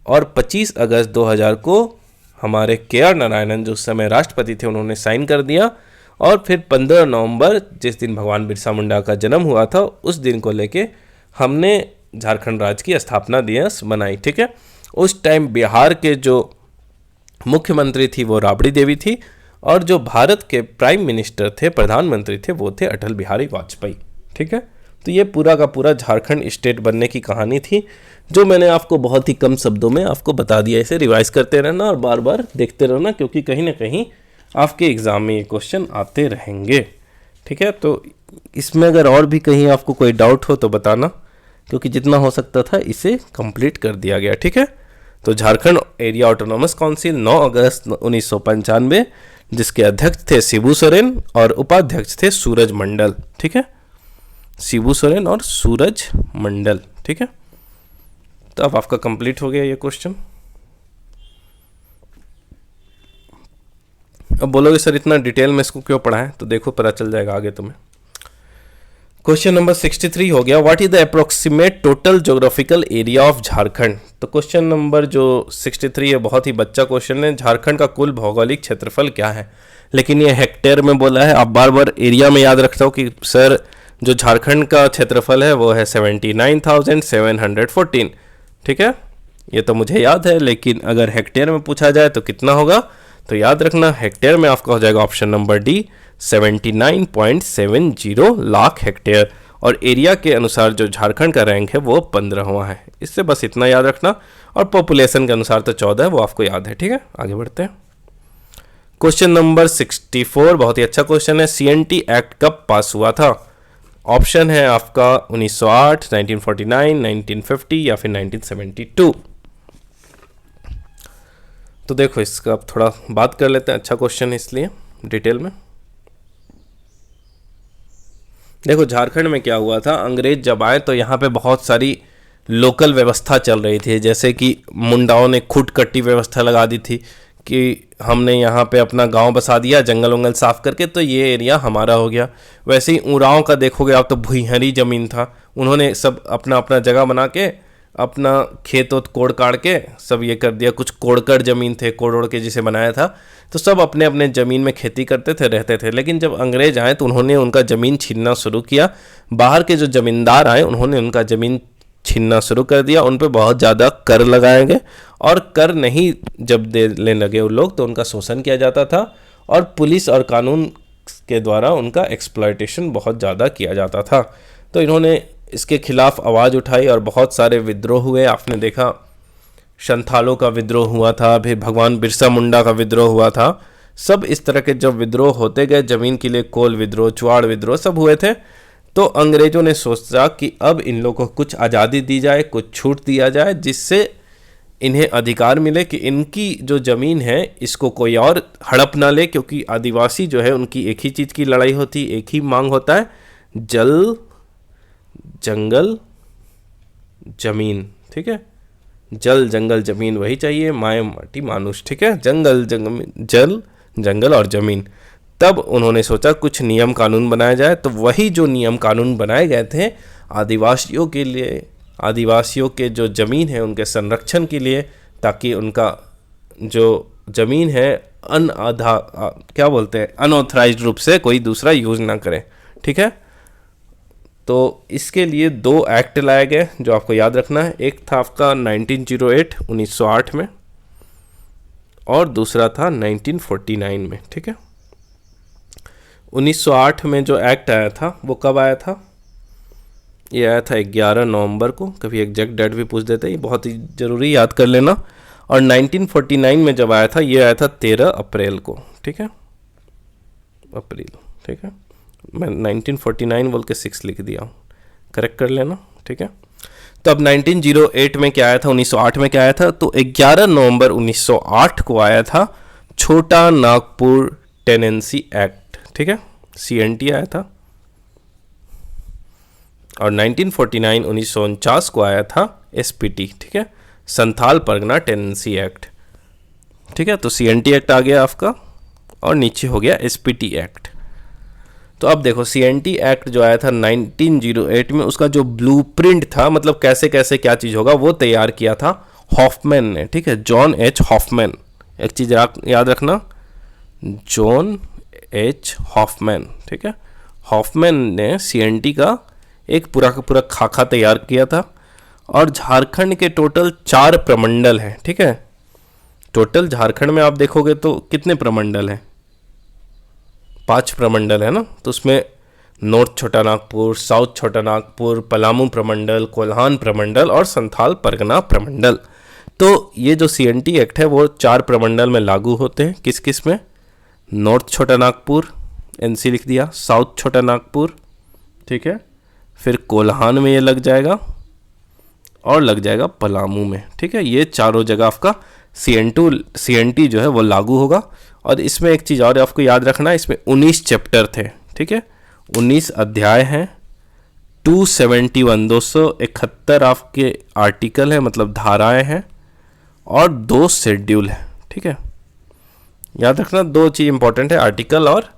और 25 अगस्त 2000 को हमारे KR नारायणन जो उस समय राष्ट्रपति थे उन्होंने साइन कर दिया। और फिर 15 नवंबर जिस दिन भगवान बिरसा मुंडा का जन्म हुआ था उस दिन को लेके हमने झारखंड राज्य की स्थापना दिवस मनाई, ठीक है। उस टाइम बिहार के जो मुख्यमंत्री थी वो राबड़ी देवी थी और जो भारत के प्राइम मिनिस्टर थे, प्रधानमंत्री थे, वो थे अटल बिहारी वाजपेयी, ठीक है। तो ये पूरा का पूरा झारखंड स्टेट बनने की कहानी थी जो मैंने आपको बहुत ही कम शब्दों में आपको बता दिया। इसे रिवाइज करते रहना और बार बार देखते रहना क्योंकि कहीं ना कहीं आपके एग्ज़ाम में ये क्वेश्चन आते रहेंगे, ठीक है। तो इसमें अगर और भी कहीं आपको कोई डाउट हो तो बताना क्योंकि जितना हो सकता था इसे कंप्लीट कर दिया गया, ठीक है। तो झारखंड एरिया ऑटोनॉमस काउंसिल 9 अगस्त 1995 जिसके अध्यक्ष थे शिबू सोरेन और उपाध्यक्ष थे सूरज मंडल, ठीक है। शिबू सोरेन और सूरज मंडल, ठीक है। तो अब आपका कंप्लीट हो गया ये क्वेश्चन। अब बोलोगे सर इतना डिटेल में इसको क्यों पढ़ा है? तो देखो पता चल जाएगा आगे तुम्हें। क्वेश्चन नंबर 63 हो गया, what is the approximate total geographical area of Jharkhand. तो क्वेश्चन नंबर जो 63 है बहुत ही बच्चा क्वेश्चन है। झारखंड का कुल भौगोलिक क्षेत्रफल क्या है, लेकिन ये हेक्टेयर में बोला है। आप बार बार एरिया में याद रखता हो कि सर जो झारखंड का क्षेत्रफल है वो है 79,714, ठीक है। ये तो मुझे याद है, लेकिन अगर हेक्टेयर में पूछा जाए तो कितना होगा? तो याद रखना हेक्टेयर में आपका हो जाएगा option number D 79.70 lakh hectare. और एरिया के अनुसार जो झारखंड का रैंक है वो 15वां है। इससे बस इतना याद रखना। और पॉपुलेशन के अनुसार तो 14 है, वो आपको याद है, ठीक है। आगे बढ़ते हैं। क्वेश्चन नंबर 64 बहुत ही अच्छा क्वेश्चन है। CNT एक्ट कब पास हुआ था? ऑप्शन है आपका 1908, 1949, 1950 या फिर 1972। तो देखो इसका अब थोड़ा बात कर लेते हैं, अच्छा क्वेश्चन है इसलिए डिटेल में। देखो झारखंड में क्या हुआ था, अंग्रेज जब आए तो यहाँ पे बहुत सारी लोकल व्यवस्था चल रही थी, जैसे कि मुंडाओं ने खुद कट्टी व्यवस्था लगा दी थी कि हमने यहाँ पे अपना गांव बसा दिया जंगल वंगल साफ करके, तो ये एरिया हमारा हो गया। वैसे ही उरांव का देखोगे आप तो भुइहरी ज़मीन था, उन्होंने सब अपना अपना जगह बना के अपना खेत वत कोड़ काड़ के सब ये कर दिया। कुछ कोड़कर ज़मीन थे, कोड़ ओड़ के जिसे बनाया था, तो सब अपने अपने ज़मीन में खेती करते थे, रहते थे। लेकिन जब अंग्रेज आए तो उन्होंने उनका ज़मीन छीनना शुरू किया। बाहर के जो ज़मींदार आए उन्होंने उनका ज़मीन छीनना शुरू कर दिया, उन पे बहुत ज़्यादा कर लगाए गए, और कर नहीं जब देने लगे उन लोग तो उनका शोषण किया जाता था, और पुलिस और कानून के द्वारा उनका एक्सप्लॉयटेशन बहुत ज़्यादा किया जाता था। तो इन्होंने इसके खिलाफ आवाज़ उठाई और बहुत सारे विद्रोह हुए। आपने देखा संथालों का विद्रोह हुआ था, फिर भगवान बिरसा मुंडा का विद्रोह हुआ था। सब इस तरह के जब विद्रोह होते गए, ज़मीन के लिए कोल विद्रोह, चुआड़ विद्रोह सब हुए थे। तो अंग्रेजों ने सोचा कि अब इन लोगों को कुछ आज़ादी दी जाए, कुछ छूट दिया जाए, जिससे इन्हें अधिकार मिले कि इनकी जो ज़मीन है इसको कोई और हड़प ना ले। क्योंकि आदिवासी जो है उनकी एक ही चीज़ की लड़ाई होती, एक ही मांग होता है, जल जंगल ज़मीन। ठीक है, जल जंगल ज़मीन वही चाहिए, माए माटी मानुष। ठीक है, जल जंगल और ज़मीन। तब उन्होंने सोचा कुछ नियम कानून बनाया जाए। तो वही जो नियम कानून बनाए गए थे आदिवासियों के लिए, आदिवासियों के जो ज़मीन है उनके संरक्षण के लिए, ताकि उनका जो ज़मीन है अनऑथराइज्ड रूप से कोई दूसरा यूज़ ना करे। ठीक है, तो इसके लिए 2 एक्ट लाए गए जो आपको याद रखना है। एक था आपका 1908 1908 में, और दूसरा था 1949 में। ठीक है, 1908 में जो एक्ट आया था वो कब आया था? ये आया था 11 नवंबर को। कभी एग्जैक्ट डेट भी पूछ देते हैं, ये बहुत ही ज़रूरी याद कर लेना। और 1949 में जब आया था, ये आया था 13 अप्रैल को। ठीक है, अप्रैल। ठीक है, मैं 1949 बोल के 6 लिख दिया हूँ, करेक्ट कर लेना। ठीक है, तो अब 1908 में क्या आया था, 1908 में क्या आया था? तो 11 नवंबर 1908 को आया था छोटा नागपुर टेनेंसी एक्ट। ठीक है, CNT आया था। और 1949 1949 को आया था SPT। ठीक है, संथाल परगना टेनेंसी एक्ट। ठीक है, तो CNT एक्ट आ गया आपका, और नीचे हो गया SPT एक्ट। तो अब देखो CNT एक्ट जो आया था 1908 में, उसका जो ब्लूप्रिंट था, मतलब कैसे कैसे क्या चीज़ होगा, वो तैयार किया था हॉफमैन ने। ठीक है, जॉन H हॉफमैन। एक चीज़ याद रखना, जॉन H हॉफमैन। ठीक है, हॉफमैन ने CNT का एक पूरा का पूरा खाका तैयार किया था। और झारखंड के टोटल 4 प्रमंडल हैं। ठीक है, टोटल झारखंड में आप देखोगे तो कितने प्रमंडल हैं? 5 प्रमंडल है ना। तो उसमें नॉर्थ छोटा नागपुर, साउथ छोटा नागपुर, पलामू प्रमंडल, कोल्हान प्रमंडल और संथाल परगना प्रमंडल। तो ये जो CNT एक्ट है वो 4 प्रमंडल में लागू होते हैं। किस किस में? नॉर्थ छोटा नागपुर, NC लिख दिया, साउथ छोटा नागपुर, ठीक है, फिर कोल्हान में ये लग जाएगा, और लग जाएगा पलामू में। ठीक है, ये चारों जगह आपका CNT जो है वो लागू होगा। और इसमें एक चीज़ और आपको याद रखना है, इसमें 19 चैप्टर थे। ठीक है, 19 अध्याय हैं, 271 आपके आर्टिकल है, मतलब धाराएं हैं, और 2 शेड्यूल है। ठीक है, याद रखना 2 चीज़ इंपॉर्टेंट है, आर्टिकल और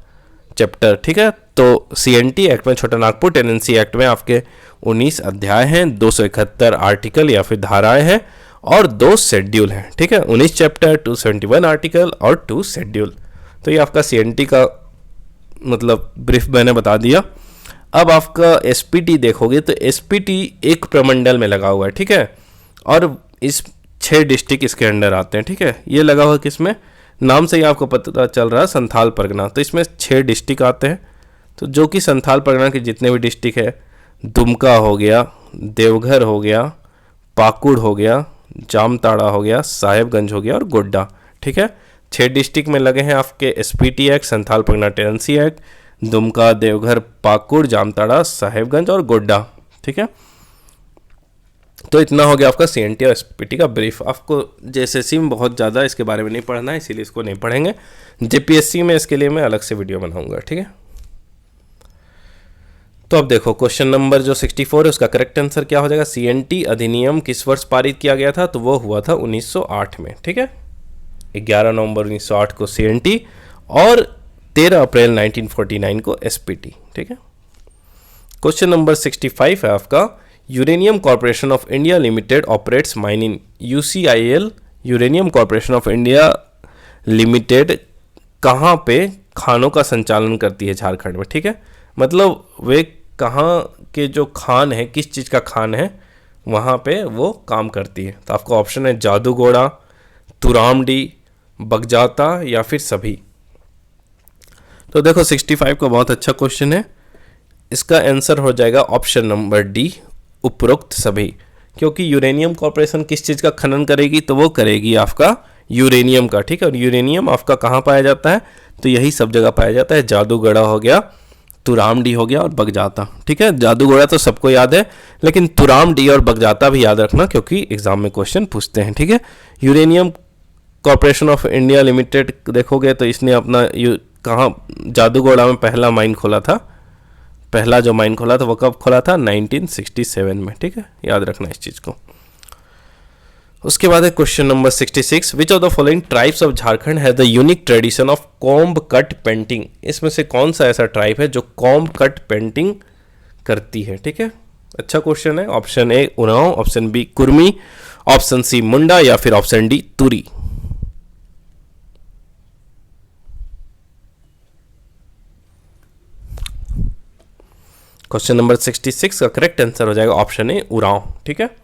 चैप्टर। ठीक है, तो CNT एक्ट में, छोटा नागपुर टेनेंसी एक्ट में आपके 19 अध्याय हैं, 271 आर्टिकल या फिर धाराएं हैं, और 2 शेड्यूल हैं। ठीक है, 19 चैप्टर, 271 आर्टिकल और 2 शेड्यूल। तो ये आपका CNT का मतलब ब्रीफ मैंने बता दिया। अब आपका SPT देखोगे तो SPT एक प्रमंडल में लगा हुआ है। ठीक है, और इस 6 डिस्ट्रिक्ट इसके अंडर आते हैं। ठीक है, ये लगा हुआ किसमें? नाम से ही आपको पता चल रहा है, संथाल परगना। तो इसमें 6 डिस्ट्रिक्ट आते हैं। तो जो कि संथाल परगना के जितने भी डिस्ट्रिक्ट है, दुमका हो गया, देवघर हो गया, पाकुड़ हो गया, जामताड़ा हो गया, साहेबगंज हो गया और गोड्डा। ठीक है, 6 डिस्ट्रिक्ट में लगे हैं आपके SPT act, Santhal Pargana tenancy act, Dumka, Deoghar, Pakur, Jamtara, Sahebganj और गोड्डा। ठीक है, तो इतना हो गया आपका CNT और SPT का ब्रीफ। आपको JSSC में बहुत ज़्यादा इसके बारे में नहीं पढ़ना है, इसीलिए इसको नहीं पढ़ेंगे। JPSC में इसके लिए मैं अलग से वीडियो बनाऊंगा। ठीक है, तो अब देखो क्वेश्चन नंबर जो 64 है उसका करेक्ट आंसर क्या हो जाएगा। सीएनटी अधिनियम किस वर्ष पारित किया गया था, तो वो हुआ था 1908 में। ठीक है, 11 नवंबर 1908 को सीएनटी और 13 अप्रैल 1949 को एसपीटी। ठीक है, क्वेश्चन नंबर 65 है आपका, uranium corporation of India limited operates mine in UCIL. Uranium corporation of India limited कहाँ पे खानों का संचालन करती है, झारखंड में। ठीक है, मतलब वे कहाँ के जो खान है, किस चीज़ का खान है, वहाँ पे वो काम करती है। तो आपका ऑप्शन है जादूगोड़ा, तुरामडी, बगजाता या फिर सभी। तो देखो 65 का बहुत अच्छा क्वेश्चन है, इसका आंसर हो जाएगा ऑप्शन नंबर डी, उपरोक्त सभी। क्योंकि यूरेनियम कॉर्पोरेशन किस चीज़ का खनन करेगी, तो वो करेगी आपका यूरेनियम का। ठीक है, और यूरेनियम आपका कहाँ पाया जाता है, तो यही सब जगह पाया जाता है। जादूगढ़ा हो गया, तुरामडी हो गया और बगजाता। ठीक है, जादूगोड़ा तो सबको याद है, लेकिन तुरामडी और बगजाता भी याद रखना क्योंकि एग्जाम में क्वेश्चन पूछते हैं। ठीक है, uranium corporation of India limited देखोगे तो इसने अपना कहाँ जादूगोड़ा में पहला माइन खोला था। पहला जो माइन खोला था वो कब खोला था, 1967 में। ठीक है, याद रखना इस चीज़ को। उसके बाद है question number 66, which of the following tribes of Jharkhand has the unique tradition of comb cut painting. इसमें से कौन सा ऐसा ट्राइब है जो कॉम्ब कट पेंटिंग करती है। ठीक है, अच्छा क्वेश्चन है। Option A Oraon, option B Kurmi, option C Munda या फिर option D Turi. Question number 66 का करेक्ट आंसर हो जाएगा ऑप्शन ए उरांव। ठीक है,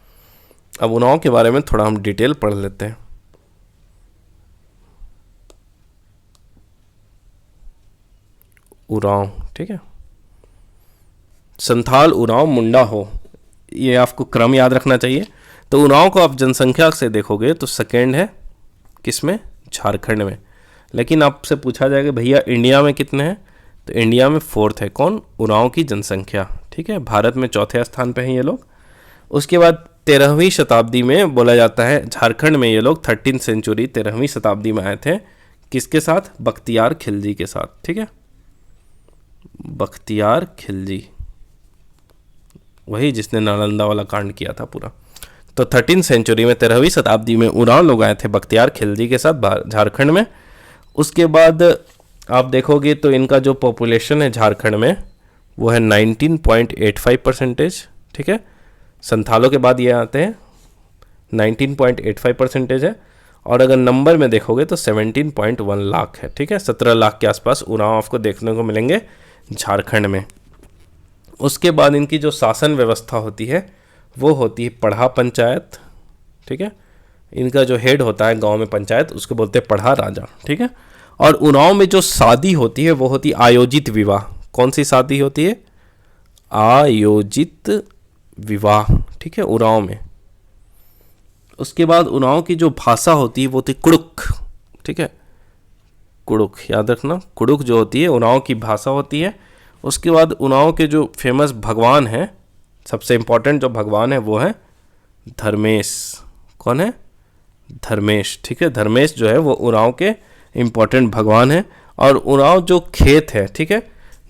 अब उरांव के बारे में थोड़ा हम डिटेल पढ़ लेते हैं। उरांव, ठीक है, संथाल, उरांव, मुंडा हो, ये आपको क्रम याद रखना चाहिए। तो उरांव को आप जनसंख्या से देखोगे तो सेकेंड है किसमें, झारखंड में। लेकिन आपसे पूछा जाएगा भैया इंडिया में कितने हैं, तो इंडिया में फोर्थ है कौन, उरांव की जनसंख्या। ठीक है, भारत में चौथे स्थान पे हैं ये लोग। उसके बाद 13वीं शताब्दी में बोला जाता है झारखंड में ये लोग 13th सेंचुरी 13वीं शताब्दी में आए थे। किसके साथ, बख्तियार खिलजी के साथ। ठीक है, बख्तियार खिलजी, वही जिसने नालंदा वाला कांड किया था पूरा। तो 13th सेंचुरी में 13वीं शताब्दी में उरांव लोग आए थे बख्तियार खिलजी के साथ झारखंड में। उसके बाद आप देखोगे तो इनका जो पॉपुलेशन है झारखंड में वो है 19.85%। ठीक है, संथालों के बाद ये आते हैं, 19.85% है। और अगर नंबर में देखोगे तो 17.1 लाख है। ठीक है, 17 लाख के आसपास उरांव आपको देखने को मिलेंगे झारखंड में। उसके बाद इनकी जो शासन व्यवस्था होती है वो होती है पढ़ा पंचायत। ठीक है, इनका जो हेड होता है गांव में पंचायत, उसको बोलते हैं पढ़ा राजा। ठीक है, और उरांव में जो शादी होती है वो होती है आयोजित विवाह। कौन सी शादी होती है, आयोजित विवाह। ठीक है, उरांव में। उसके बाद उरांव की जो भाषा होती है वो होती कुड़ुक। ठीक है, कुड़ुक याद रखना, कुड़ुक जो होती है उरांव की भाषा होती है। उसके बाद उरांव के जो फेमस भगवान हैं, सबसे इम्पोर्टेंट जो भगवान है वो है धर्मेश। कौन है, धर्मेश। ठीक है, धर्मेश जो है वो उरांव के इम्पोर्टेंट भगवान है। और उरांव जो खेत है, ठीक है,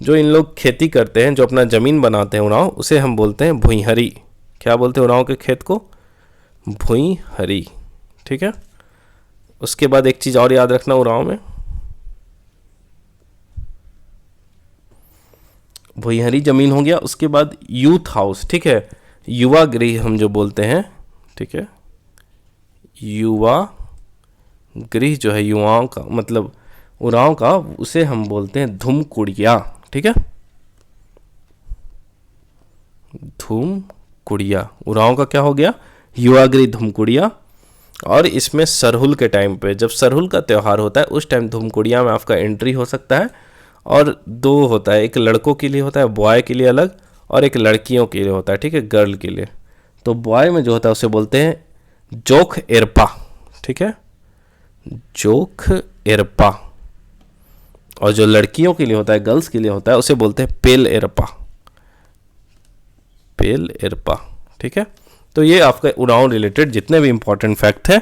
जो इन लोग खेती करते हैं, जो अपना ज़मीन बनाते हैं उरांव, उसे हम बोलते हैं भुईहरी। क्या बोलते हैं उरांव के खेत को, भुईहरी। ठीक है, उसके बाद एक चीज़ और याद रखना उरांव में, भुईहरी ज़मीन हो गया। उसके बाद यूथ हाउस। ठीक है, युवा गृह हम जो बोलते हैं। ठीक है, युवा गृह जो है युवाओं का, मतलब उरांव का, उसे हम बोलते हैं धूमकुड़िया। ठीक है, धूमकुड़िया उरांव का क्या हो गया, युवा गृह धूमकुड़िया। और इसमें सरहुल के टाइम पे, जब सरहुल का त्यौहार होता है उस टाइम धूमकुड़िया में आपका एंट्री हो सकता है। और दो होता है, एक लड़कों के लिए होता है बॉय के लिए अलग, और एक लड़कियों के लिए होता है। ठीक है, गर्ल के लिए। तो बॉय में जो होता है उसे बोलते हैं जोख एरपा। ठीक है, जोख एरपा। और जो लड़कियों के लिए होता है, गर्ल्स के लिए होता है, उसे बोलते हैं पेल एरपा। पेल एरपा। ठीक है, तो ये आपका उरांव रिलेटेड जितने भी इंपॉर्टेंट फैक्ट है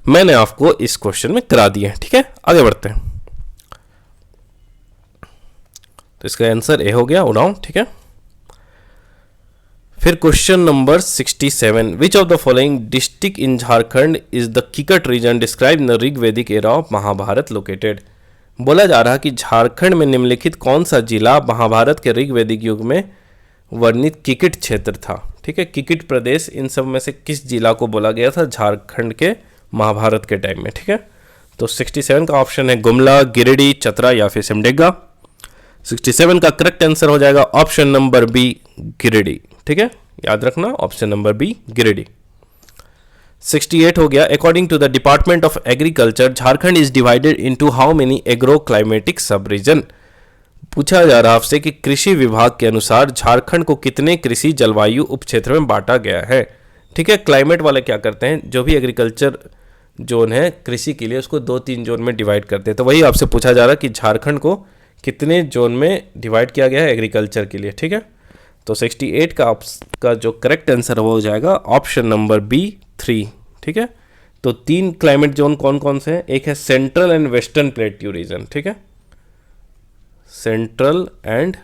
मैंने आपको इस क्वेश्चन में करा दिए हैं। ठीक है, आगे बढ़ते हैं। तो इसका आंसर ए हो गया उरांव। ठीक है, फिर question number 67, which of the following district in Jharkhand is the Kikat region describe in the Rigvedic era of Mahabharata located. बोला जा रहा कि झारखंड में निम्नलिखित कौन सा जिला महाभारत के ऋग्वेदिक युग में वर्णित किकिट क्षेत्र था। ठीक है, किकिट प्रदेश इन सब में से किस जिला को बोला गया था झारखंड के महाभारत के टाइम में। ठीक है, तो 67 का ऑप्शन है गुमला, गिरिडीह, चतरा या फिर सिमडेगा। 67 का करेक्ट आंसर हो जाएगा ऑप्शन नंबर बी, गिरिडीह। ठीक है, याद रखना ऑप्शन नंबर बी, गिरिडीह। 68 हो गया, according to the department of agriculture Jharkhand is divided into how many agro climatic sub region. पूछा जा रहा आपसे कि कृषि विभाग के अनुसार झारखंड को कितने कृषि जलवायु उपक्षेत्र में बांटा गया है। ठीक है, क्लाइमेट वाले क्या करते हैं, जो भी एग्रीकल्चर जोन है कृषि के लिए उसको 2-3 जोन में डिवाइड करते हैं। तो वही आपसे पूछा जा रहा है कि झारखंड को कितने जोन में डिवाइड किया गया है एग्रीकल्चर के लिए। ठीक है, तो 68 का जो करेक्ट आंसर हो जाएगा ऑप्शन नंबर बी, 3। ठीक है, तो 3 क्लाइमेट जोन कौन कौन से हैं, एक है central and western plateau region. ठीक है, central and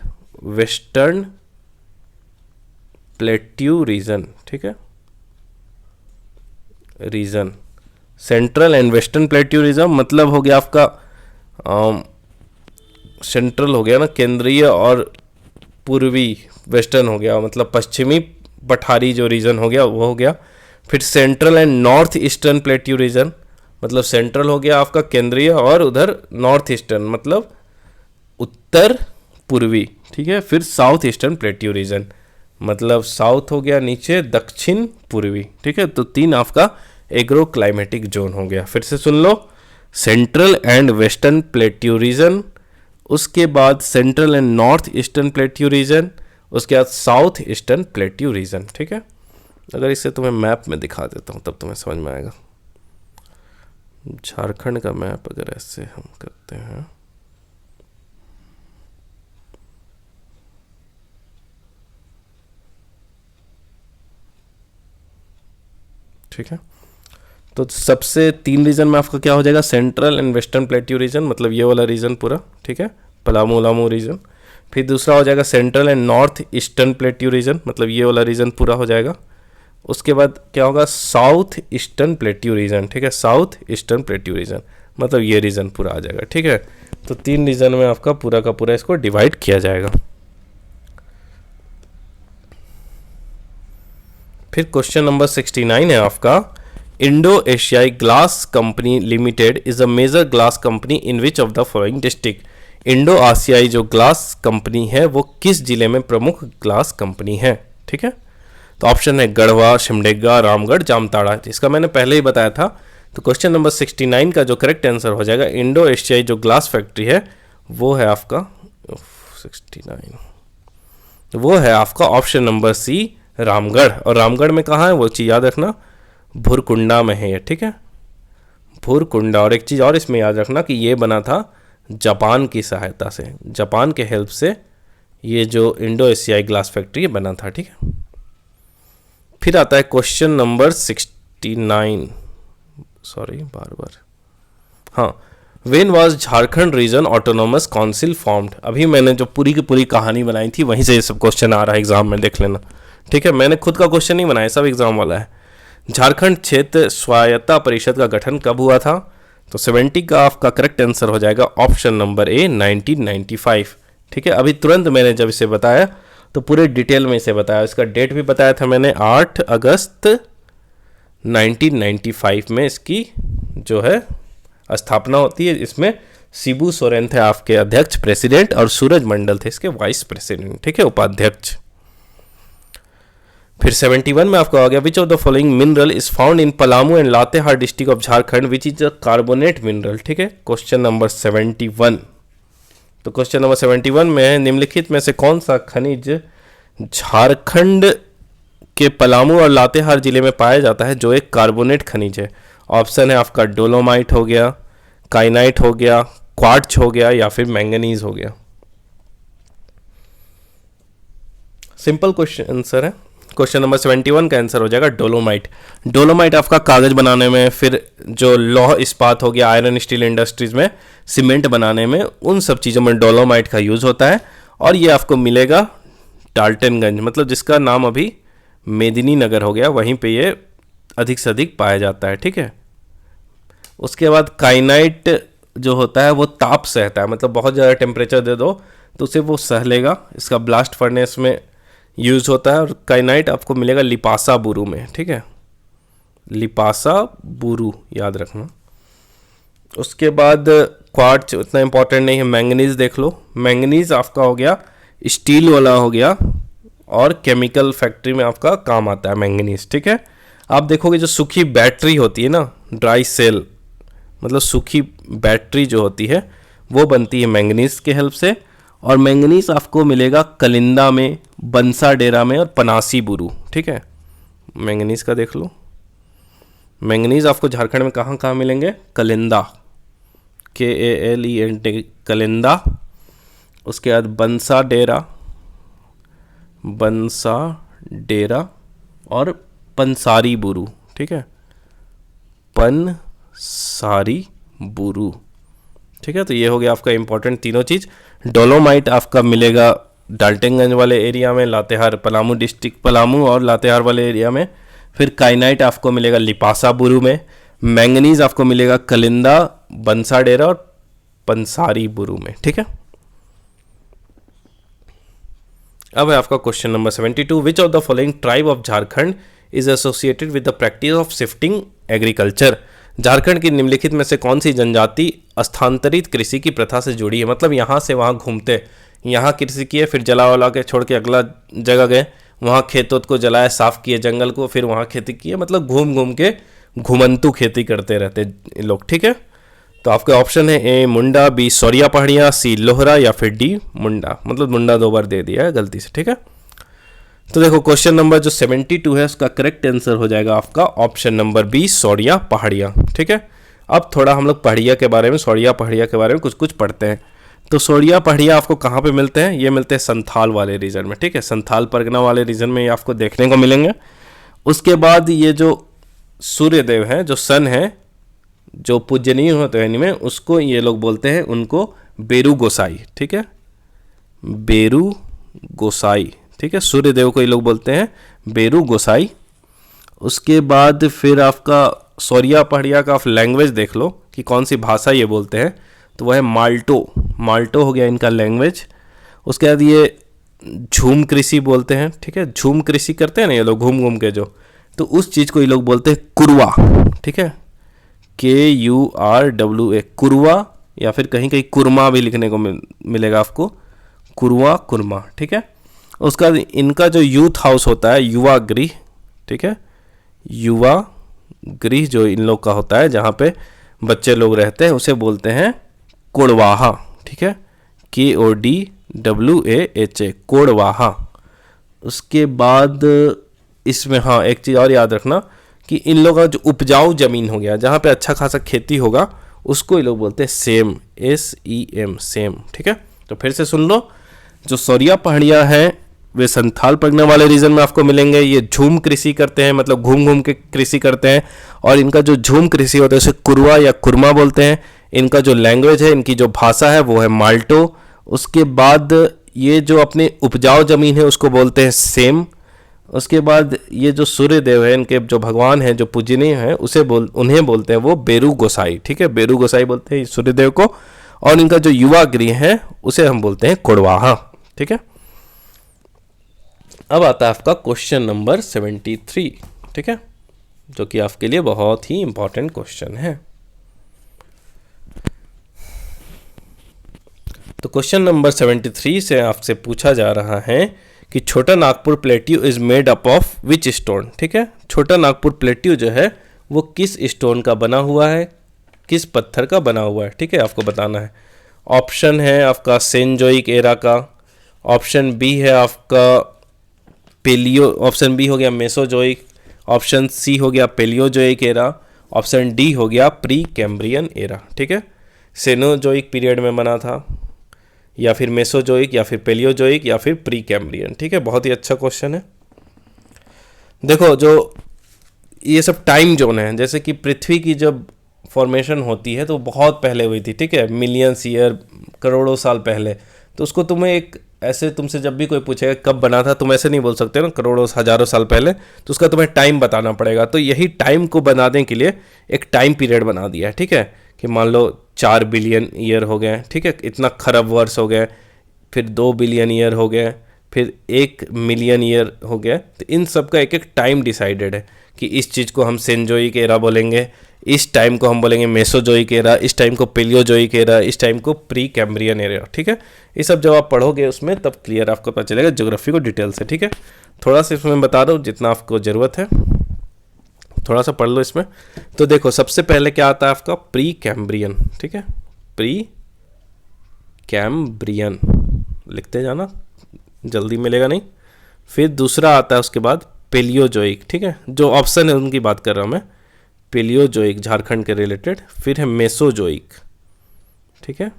western plateau region. ठीक है, region central and western plateau region मतलब हो गया आपका सेंट्रल हो गया ना केंद्रीय, और पूर्वी वेस्टर्न हो गया मतलब पश्चिमी पठारी जो रीजन हो गया वो हो गया। फिर central and north eastern plateau region मतलब सेंट्रल हो गया आपका केंद्रीय, और उधर नॉर्थ ईस्टर्न मतलब उत्तर पूर्वी। ठीक है, फिर साउथ ईस्टर्न प्लेट्यू रीजन मतलब साउथ हो गया नीचे दक्षिण पूर्वी। ठीक है, तो 3 आपका एग्रो क्लाइमेटिक जोन हो गया। फिर से सुन लो, central and western plateau region, उसके बाद central and north eastern plateau region, उसके बाद साउथ ईस्टर्न प्लेट्यू रीजन। ठीक है, अगर इसे तुम्हें मैप में दिखा देता हूँ तब तुम्हें समझ में आएगा। झारखंड का मैप अगर ऐसे हम करते हैं, ठीक है, तो सबसे 3 रीजन में आपका क्या हो जाएगा, central and western plateau region मतलब ये वाला रीजन पूरा। ठीक है, पलामू उलामू रीजन। फिर दूसरा हो जाएगा central and north eastern plateau region मतलब ये वाला रीजन पूरा हो जाएगा। उसके बाद क्या होगा, साउथ ईस्टर्न प्लेट्यू रीजन। ठीक है, साउथ ईस्टर्न प्लेट्यू रीजन मतलब ये रीजन पूरा आ जाएगा। ठीक है, तो 3 रीजन में आपका पूरा का पूरा इसको डिवाइड किया जाएगा। फिर क्वेश्चन नंबर 69 है आपका, Indo Asahi glass company limited is a major glass company in which of the following district. Indo Asahi जो ग्लास कंपनी है वो किस जिले में प्रमुख ग्लास कंपनी है। ठीक है, तो ऑप्शन है गढ़वा, सिमडेगा, रामगढ़, जामताड़ा। इसका मैंने पहले ही बताया था। तो क्वेश्चन नंबर 69 का जो करेक्ट आंसर हो जाएगा, इंडो एशियाई जो ग्लास फैक्ट्री है वो है आपका 69, वो है आपका ऑप्शन नंबर सी, रामगढ़। और रामगढ़ में कहाँ है वो चीज़ याद रखना, भुरकुंडा में है ये। ठीक है, भुरकुंडा। और एक चीज़ और इसमें याद रखना कि ये बना था जापान की सहायता से, जापान के हेल्प से ये जो इंडो एशियाई ग्लास फैक्ट्री बना था। ठीक है, फिर आता है क्वेश्चन नंबर 69, सॉरी बार हाँ, when was Jharkhand region autonomous council formed. अभी मैंने जो पूरी की पूरी कहानी बनाई थी वहीं से ये सब क्वेश्चन आ रहा है एग्जाम में, देख लेना। ठीक है, मैंने खुद का क्वेश्चन नहीं बनाया, सब एग्जाम वाला है। झारखंड क्षेत्र स्वायत्ता परिषद का गठन कब हुआ था, तो 70 का आपका करेक्ट आंसर हो जाएगा ऑप्शन नंबर ए, 1995। ठीक है, अभी तुरंत मैंने जब इसे बताया तो पूरे डिटेल में इसे बताया, इसका डेट भी बताया था मैंने, 8 अगस्त 1995 में इसकी जो है स्थापना होती है। इसमें शिबू सोरेन थे आपके अध्यक्ष प्रेसिडेंट, और सूरज मंडल थे इसके वाइस प्रेसिडेंट। ठीक है, उपाध्यक्ष। फिर 71 में आपका आ गया, विच of the following mineral is found in Palamu and Latehar district of Jharkhand which is a carbonate mineral. ठीक है, क्वेश्चन नंबर 71। तो क्वेश्चन नंबर 71 में निम्नलिखित में से कौन सा खनिज झारखंड के पलामू और लातेहार जिले में पाया जाता है जो एक कार्बोनेट खनिज है। ऑप्शन है आपका डोलोमाइट हो गया, काइनाइट हो गया, क्वार्ट्ज हो गया या फिर मैंगनीज हो गया। सिंपल क्वेश्चन आंसर है। क्वेश्चन नंबर 71 का आंसर हो जाएगा डोलोमाइट। डोलोमाइट आपका कागज बनाने में, फिर जो लौह इस्पात हो गया आयरन स्टील इंडस्ट्रीज में, सीमेंट बनाने में, उन सब चीज़ों में डोलोमाइट का यूज़ होता है। और ये आपको मिलेगा डाल्टनगंज, मतलब जिसका नाम अभी मेदिनीनगर हो गया, वहीं पे ये अधिक से अधिक पाया जाता है, ठीक है। उसके बाद काइनाइट जो होता है वो ताप सहता है, मतलब बहुत ज़्यादा टेम्परेचर दे दो तो उसे वो सह लेगा, इसका ब्लास्ट फर्नेस में यूज़ होता है। और काइनाइट आपको मिलेगा लिपासा बुरू में, ठीक है, लिपासा बुरू याद रखना। उसके बाद क्वार्ट्ज उतना इंपॉर्टेंट नहीं है, मैंगनीज देख लो। मैंगनीज आपका हो गया स्टील वाला हो गया, और केमिकल फैक्ट्री में आपका काम आता है मैंगनीज, ठीक है। आप देखोगे जो सूखी बैटरी होती है ना, ड्राई सेल, मतलब सूखी बैटरी जो होती है वो बनती है मैंगनीज के हेल्प से। और मैंगनीज आपको मिलेगा कलिंदा में, बंसा डेरा में और पनासी बुरू, ठीक है। मैंगनीज का देख लो, मैंगनीज आपको झारखंड में कहाँ कहाँ मिलेंगे, कलिंदा, KALEND कलिंदा। उसके बाद बंसा डेरा और पंसारी बुरू, ठीक है, पंसारी बुरू, ठीक है। तो ये हो गया आपका इंपॉर्टेंट तीनों चीज़। डोलोमाइट आपका मिलेगा डाल्टनगंज वाले एरिया में, लातेहार, पलामू डिस्ट्रिक्ट, पलामू और लातेहार वाले एरिया में। फिर काइनाइट आपको मिलेगा लिपासा बुरू में। मैंगनीज आपको मिलेगा कलिंदा, बंसा डेरा और पंसारी बुरू में, ठीक है। अब है आपका question number 72, which of the following tribe of Jharkhand is associated with the practice of shifting agriculture. Jharkhand की निम्नलिखित में से कौन सी जनजाति स्थानांतरित कृषि की प्रथा से जुड़ी है, मतलब यहाँ से वहाँ घूमते, यहाँ कृषि किए फिर जला वला के छोड़ के अगला जगह गए, वहाँ खेतों को जलाया, साफ किए जंगल को, फिर वहाँ खेती किए, मतलब घूम घूम के घुमंतु खेती करते रहते लोग, ठीक है। तो आपके ऑप्शन है ए मुंडा, बी सौरिया पहाड़ियाँ, सी लोहरा या फिर डी मुंडा, मतलब मुंडा 2 बार दे दिया है गलती से, ठीक है। तो देखो क्वेश्चन नंबर जो 72 है उसका करेक्ट आंसर हो जाएगा आपका ऑप्शन नंबर बी सौरिया पहाड़ियाँ, ठीक है। अब थोड़ा हम लोग पहाड़िया के बारे में, सौरिया पहाड़िया के बारे में कुछ कुछ पढ़ते हैं। तो सौरिया पहाड़िया आपको कहाँ पे मिलते हैं, ये मिलते हैं संथाल वाले रीजन में, ठीक है, संथाल परगना वाले रीजन में ये आपको देखने को मिलेंगे। उसके बाद ये जो सूर्यदेव हैं, जो सन है, जो पूजनीय होते हैं इनमें, उसको ये लोग बोलते हैं उनको बेरू गोसाई, ठीक है, बेरू गोसाई, ठीक है। सूर्यदेव को ये लोग बोलते हैं बेरू गोसाई। उसके बाद फिर आपका सौरिया पहाड़िया का आप लैंग्वेज देख लो कि कौन सी भाषा ये बोलते हैं, तो वह है माल्टो हो गया इनका लैंग्वेज। उसके बाद ये झूम कृषि बोलते हैं, ठीक है, झूम कृषि करते हैं ना ये लोग घूम घूम के जो, तो उस चीज़ को ये लोग बोलते हैं कुरवा, ठीक है, KURWA कुरवा, या फिर कहीं कहीं कुरमा भी लिखने को मिलेगा आपको, कुरमा, ठीक है। उसका इनका जो यूथ हाउस होता है, युवा गृह, ठीक है, युवा गृह जो इन लोग का होता है जहाँ पे बच्चे लोग रहते हैं, उसे बोलते हैं कोड़वाहा, ठीक है, KODWAHA कोड़वाहा। उसके बाद इसमें हाँ एक चीज़ और याद रखना कि इन लोगों का जो उपजाऊ ज़मीन हो गया, जहाँ पे अच्छा खासा खेती होगा, उसको ये लोग बोलते हैं सेम, SEM सेम, ठीक है। तो फिर से सुन लो, जो सौरिया पहाड़ियाँ हैं वे संथाल परगना वाले रीजन में आपको मिलेंगे। ये झूम कृषि करते हैं, मतलब घूम घूम के कृषि करते हैं, और इनका जो झूम कृषि होता है उसे कुरवा या कुरमा बोलते हैं। इनका जो लैंग्वेज है, इनकी जो भाषा है वो है माल्टो। उसके बाद ये जो अपने उपजाऊ जमीन है उसको बोलते हैं सेम। उसके बाद ये जो सूर्यदेव है, इनके जो भगवान हैं, जो पूजनीय हैं, उन्हें बोलते हैं वो बेरू गोसाई, ठीक है, बेरू गोसाई बोलते हैं सूर्यदेव को। और इनका जो युवा गृह है उसे हम बोलते हैं कोड़वाहा, ठीक है। अब आता है आपका क्वेश्चन नंबर 73, ठीक है, जो कि आपके लिए बहुत ही इंपॉर्टेंट क्वेश्चन है। तो क्वेश्चन नंबर 73 से आपसे पूछा जा रहा है कि छोटा Nagpur plateau is made up of which stone, ठीक है। छोटा नागपुर प्लेट्यू जो है वो किस स्टोन का बना हुआ है, किस पत्थर का बना हुआ है, ठीक है, आपको बताना है। ऑप्शन है आपका सेंजोइक एरा का, ऑप्शन बी है आपका पेलियो, ऑप्शन बी हो गया मेसोजोइक, ऑप्शन सी हो गया पेलियोजोइक एरा, ऑप्शन डी हो गया प्री कैम्ब्रियन एरा, ठीक है। सेनोजोइक पीरियड में बना था, या फिर मेसोजोइक, या फिर पेलियोजोइक, या फिर प्री कैम्ब्रियन, ठीक है। बहुत ही अच्छा क्वेश्चन है। देखो जो ये सब टाइम जोन है, जैसे कि पृथ्वी की जब फॉर्मेशन होती है तो बहुत पहले हुई थी, ठीक है, मिलियंस ईयर, करोड़ों साल पहले, तो उसको तुम्हें एक ऐसे तुमसे जब भी कोई पूछेगा कब बना था, तुम ऐसे नहीं बोल सकते ना करोड़ों हजारों साल पहले, तो उसका तुम्हें टाइम बताना पड़ेगा। तो यही टाइम को बनाने के लिए एक टाइम पीरियड बना दिया है, ठीक है, कि मान लो 4 बिलियन ईयर हो गए, ठीक है, इतना खरब वर्ष हो गए, फिर 2 बिलियन ईयर हो गए, फिर 1 मिलियन ईयर हो गया। तो इन सब का एक एक टाइम डिसाइडेड है कि इस चीज़ को हम सेंजोइक एरा बोलेंगे, इस टाइम को हम बोलेंगे मेसोजोइक एरा, इस टाइम को पेलियोजोइक एरा, इस टाइम को प्री कैम्ब्रियन एरा, ठीक है। ये सब जब आप पढ़ोगे उसमें तब क्लियर आपको पता चलेगा ज्योग्राफी को डिटेल से, ठीक है। थोड़ा सा इसमें बता दो जितना आपको ज़रूरत है, थोड़ा सा पढ़ लो इसमें। तो देखो सबसे पहले क्या आता है आपका प्री कैम्ब्रियन, ठीक है, प्री कैम्ब्रियन लिखते जाना, जल्दी मिलेगा नहीं। फिर दूसरा आता है उसके बाद पेलियोजोइक, ठीक है, जो ऑप्शन है उनकी बात कर रहा हूँ मैं, पेलियोजोइक झारखंड के रिलेटेड। फिर है मेसोजोइक, ठीक है,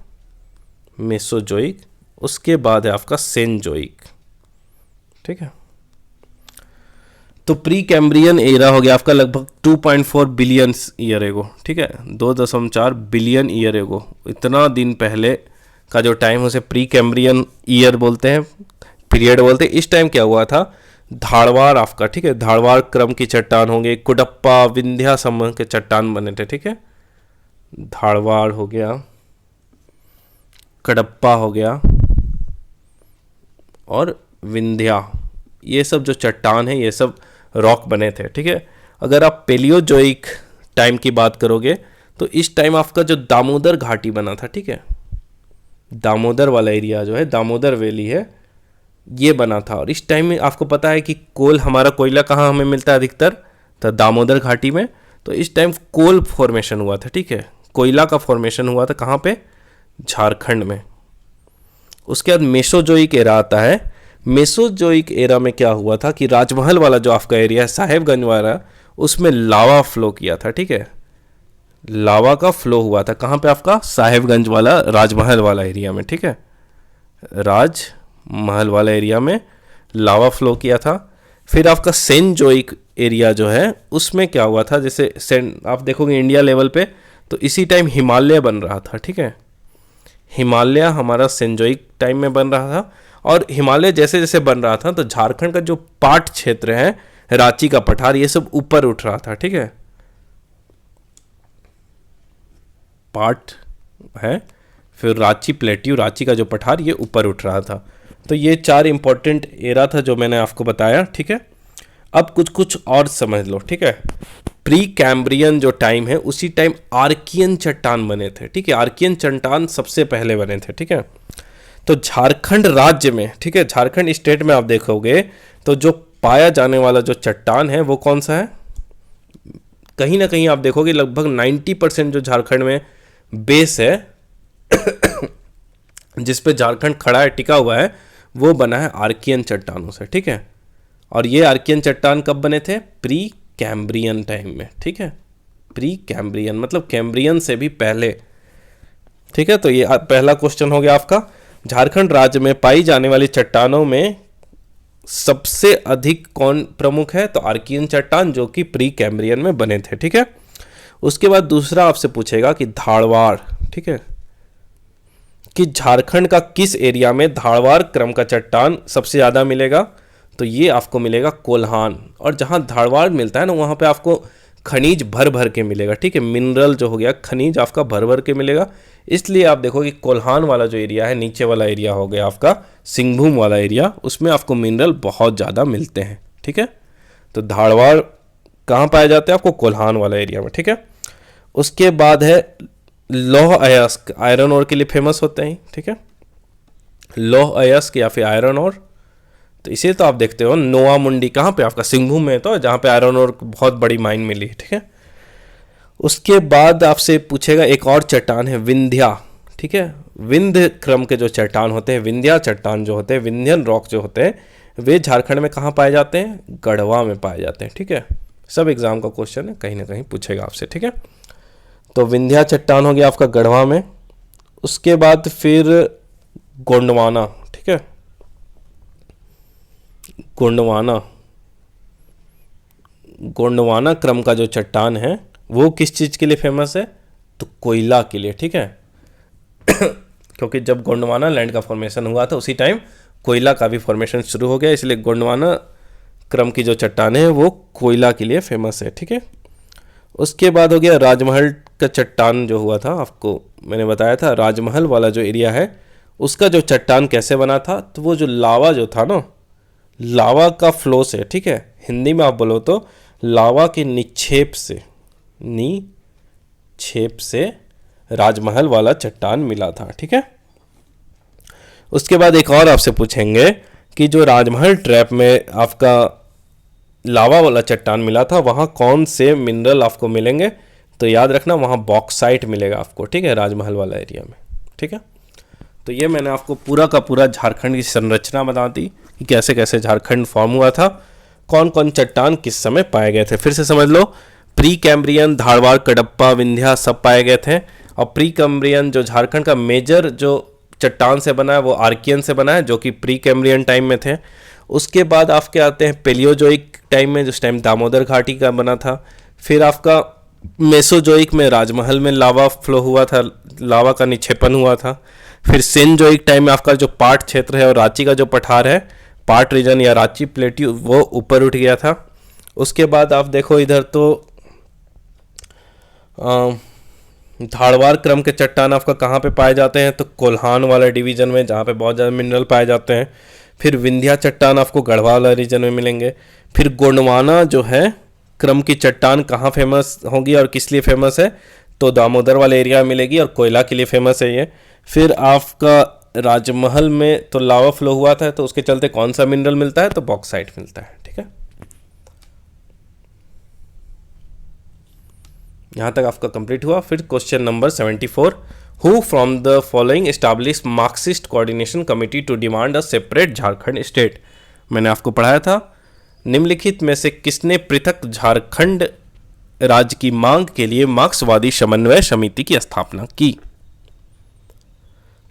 मेसोजोइक। उसके बाद है आपका सेनजोइक, ठीक है। तो प्री कैम्ब्रियन एरा हो गया आपका लगभग 2.4 बिलियन ईयर एगो, ठीक है, 2.4 बिलियन ईयर एगो, इतना दिन पहले का जो टाइम उसे प्री कैम्ब्रियन ईयर बोलते हैं, पीरियड बोलते हैं। इस टाइम क्या हुआ था, धारवाड़ आपका, ठीक है, धारवाड़ क्रम की चट्टान होंगे, कुडप्पा विंध्या समूह के चट्टान बने थे, ठीक है, धारवाड़ हो गया, कडप्पा हो गया और विंध्या, ये सब जो चट्टान है ये सब रॉक बने थे, ठीक है। अगर आप पेलियोजोइक टाइम की बात करोगे तो इस टाइम आपका जो दामोदर घाटी बना था, ठीक है, दामोदर वाला एरिया जो है, दामोदर वैली है, ये बना था। और इस टाइम में आपको पता है कि कोल, हमारा कोयला कहाँ हमें मिलता है अधिकतर, तो दामोदर घाटी में। तो इस टाइम कोल फॉर्मेशन हुआ था, ठीक है, कोयला का फॉर्मेशन हुआ था कहाँ पे, झारखंड में। उसके बाद मेसोजोइक एरा आता है। मेसोजोइक एरा में क्या हुआ था कि राजमहल वाला जो आपका एरिया है, साहेबगंज वाला, उसमें लावा फ्लो किया था, ठीक है, लावा का फ्लो हुआ था कहाँ पे आपका, साहेबगंज वाला राजमहल वाला एरिया में, ठीक है, राजमहल वाला एरिया में लावा फ्लो किया था। फिर आपका सेनजोइक एरिया जो है उसमें क्या हुआ था, जैसे आप देखोगे इंडिया लेवल पे तो इसी टाइम हिमालय बन रहा था, ठीक है, हिमालय हमारा सेंजोइक टाइम में बन रहा था। और हिमालय जैसे जैसे बन रहा था तो झारखंड का जो पाट क्षेत्र है, रांची का पठार, ये सब ऊपर उठ रहा था, ठीक है, पाट है, फिर रांची प्लेट्यू, रांची का जो पठार, ये ऊपर उठ रहा था। तो ये 4 इंपॉर्टेंट एरा था जो मैंने आपको बताया, ठीक है। अब कुछ कुछ और समझ लो, ठीक है। प्री कैम्ब्रियन जो टाइम है उसी टाइम आर्कियन चट्टान बने थे, ठीक है, आर्कियन चट्टान सबसे पहले बने थे, ठीक है। तो झारखंड राज्य में, ठीक है, झारखंड स्टेट में आप देखोगे तो जो पाया जाने वाला जो चट्टान है वो कौन सा है, कहीं ना कहीं आप देखोगे लगभग 90% जो झारखंड में बेस है जिस पे झारखंड खड़ा है, टिका हुआ है, वो बना है आर्कियन चट्टानों से, ठीक है। और ये आर्कियन चट्टान कब बने थे, प्री कैम्ब्रियन टाइम में, ठीक है, प्री कैम्ब्रियन मतलब कैम्ब्रियन से भी पहले, ठीक है। तो ये पहला क्वेश्चन हो गया आपका। झारखंड राज्य में पाई जाने वाली चट्टानों में सबसे अधिक कौन प्रमुख है, तो आर्कियन चट्टान जो कि प्री कैम्ब्रियन में बने थे, ठीक है। उसके बाद दूसरा आपसे पूछेगा कि धारवाड़, ठीक है, कि झारखंड का किस एरिया में धारवाड़ क्रम का चट्टान सबसे ज़्यादा मिलेगा, तो ये आपको मिलेगा कोल्हान। और जहाँ धारवाड़ मिलता है ना वहाँ पे आपको खनिज भर भर के मिलेगा, ठीक है, मिनरल जो हो गया, खनिज आपका भर भर के मिलेगा। इसलिए आप देखो कि कोल्हान वाला जो एरिया है, नीचे वाला एरिया हो गया आपका सिंहभूम वाला एरिया, उसमें आपको मिनरल बहुत ज़्यादा मिलते हैं, ठीक है। तो धारवाड़ कहाँ पाए जाते हैं, आपको कोल्हान वाला एरिया में, ठीक है। उसके बाद है लौह अयस्क, आयरन ओर के लिए फेमस होते हैं, ठीक है, लौह अयस्क या फिर आयरन ओर। तो इसे तो आप देखते हो नोआ मुंडी कहाँ पे, आपका सिंहभूम में, तो जहाँ पे आयरन ओर बहुत बड़ी माइन मिली, ठीक है। उसके बाद आपसे पूछेगा एक और चट्टान है विंध्या, ठीक है, विंध्य क्रम के जो चट्टान होते हैं, विंध्या चट्टान जो होते हैं, विंध्यन रॉक जो होते हैं, वे झारखंड में कहाँ पाए जाते हैं, गढ़वा में पाए जाते हैं, ठीक है। सब एग्जाम का क्वेश्चन है, कहीं ना कहीं पूछेगा आपसे, ठीक है। तो विंध्या चट्टान हो गया आपका गढ़वा में। उसके बाद फिर गोंडवाना, ठीक है, गोंडवाना, गोंडवाना क्रम का जो चट्टान है वो किस चीज़ के लिए फेमस है, तो कोयला के लिए, ठीक है क्योंकि जब गोंडवाना लैंड का फॉर्मेशन हुआ था उसी टाइम कोयला का भी फॉर्मेशन शुरू हो गया, इसलिए गोंडवाना क्रम की जो चट्टानें हैं वो कोयला के लिए फेमस है। ठीक है, उसके बाद हो गया राजमहल का चट्टान जो हुआ था, आपको मैंने बताया था राजमहल वाला जो एरिया है उसका जो चट्टान कैसे बना था, तो वो जो लावा जो था ना, लावा का फ्लो से, ठीक है, हिंदी में आप बोलो तो लावा के निक्षेप से राजमहल वाला चट्टान मिला था। ठीक है, उसके बाद एक और आपसे पूछेंगे कि जो राजमहल ट्रैप में आपका लावा वाला चट्टान मिला था वहाँ कौन से मिनरल आपको मिलेंगे, तो याद रखना वहाँ बॉक्साइट मिलेगा आपको। ठीक है, राजमहल वाला एरिया में। ठीक है, तो ये मैंने आपको पूरा का पूरा झारखंड की संरचना बता दी कि कैसे कैसे झारखंड फॉर्म हुआ था, कौन कौन चट्टान किस समय पाए गए थे। फिर से समझ लो, प्री कैम्ब्रियन, धारवाड़, कडप्पा, विंध्या सब पाए गए थे। और प्री कैम्ब्रियन जो झारखंड का मेजर जो चट्टान से बना है वो आर्कियन से बना है, जो कि प्री कैम्ब्रियन टाइम में थे। उसके बाद आपके आते हैं पेलियोजोइक टाइम में, जिस टाइम दामोदर घाटी का बना था। फिर आपका मेसोजोइक में राजमहल में लावा फ्लो हुआ था, लावा का निक्षेपण हुआ था। फिर सेनजोइक टाइम में आपका जो पाट क्षेत्र है और रांची का जो पठार है, पाट रीजन या रांची प्लेट्यू, वो ऊपर उठ गया था। उसके बाद आप देखो इधर तो धारवाड़ क्रम के चट्टान आपका कहाँ पे पाए जाते हैं, तो कोल्हान वाला डिवीजन में, जहाँ पे बहुत ज़्यादा मिनरल पाए जाते हैं। फिर विंध्या चट्टान आपको गढ़वा वाला रीजन में मिलेंगे। फिर गोंडवाना जो है क्रम की चट्टान कहाँ फेमस होगी और किस लिए फेमस है, तो दामोदर वाले एरिया में मिलेगी और कोयला के लिए फेमस है ये। फिर आपका राजमहल में तो लावा फ्लो हुआ था, तो उसके चलते कौन सा मिनरल मिलता है, तो बॉक्साइट मिलता है। ठीक है, यहाँ तक आपका कंप्लीट हुआ। फिर question number 74, who from the following establish Marxist coordination committee to demand a separate Jharkhand state. मैंने आपको पढ़ाया था, निम्नलिखित में से किसने पृथक झारखंड राज्य की मांग के लिए मार्क्सवादी समन्वय समिति की स्थापना की।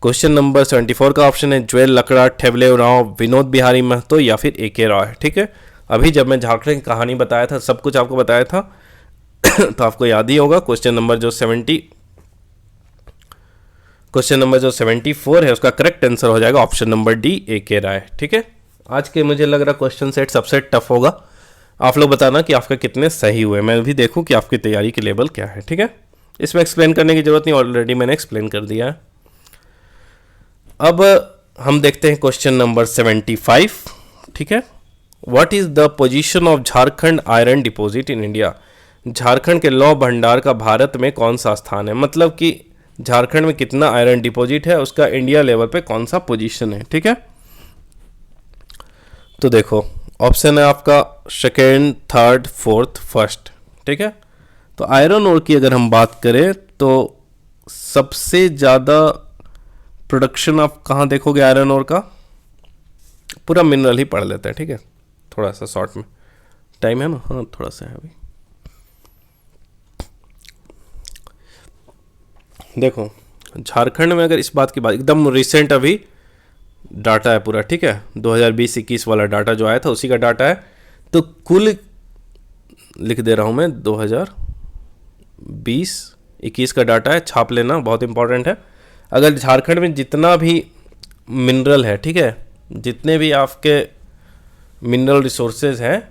क्वेश्चन नंबर 74 का ऑप्शन है ज्वेल लकड़ा, ठेवले राव, विनोद बिहारी महतो या फिर ए.के. रॉय। ठीक है, अभी जब मैं झारखंड की कहानी बताया था, सब कुछ आपको बताया था तो आपको याद ही होगा। क्वेश्चन नंबर जो 74 है उसका करेक्ट आंसर हो जाएगा ऑप्शन नंबर डी, ए.के. राय। ठीक है, आज के मुझे लग रहा क्वेश्चन सेट सबसे टफ होगा। आप लोग बताना कि आपका कितने सही हुए, मैं भी देखूं कि आपकी तैयारी के लेवल क्या है। ठीक है, इसमें एक्सप्लेन करने की जरूरत नहीं, ऑलरेडी मैंने एक्सप्लेन कर दिया है। अब हम देखते हैं क्वेश्चन नंबर 75। ठीक है, what is the position of Jharkhand iron deposit in India. Jharkhand के लौह भंडार का भारत में कौन सा स्थान है, मतलब कि झारखंड में कितना आयरन डिपॉजिट है, उसका इंडिया लेवल पे कौन सा पोजीशन है। ठीक है, तो देखो ऑप्शन है आपका सेकेंड, थर्ड, फोर्थ, फर्स्ट। ठीक है, तो आयरन ओर की अगर हम बात करें तो सबसे ज़्यादा प्रोडक्शन आप कहाँ देखोगे आयरन ओर का, पूरा मिनरल ही पढ़ लेते हैं। ठीक है, थोड़ा सा शॉर्ट में टाइम है ना, हाँ थोड़ा सा है अभी। देखो झारखंड में अगर इस बात की बात, एकदम रिसेंट अभी डाटा है पूरा। ठीक है, 2020-21 वाला डाटा जो आया था उसी का डाटा है। तो कुल लिख दे रहा हूँ मैं, 2020-21 का डाटा है, छाप लेना, बहुत इंपॉर्टेंट है। अगर झारखंड में जितना भी मिनरल है, ठीक है, जितने भी आपके मिनरल रिसोर्सेज हैं,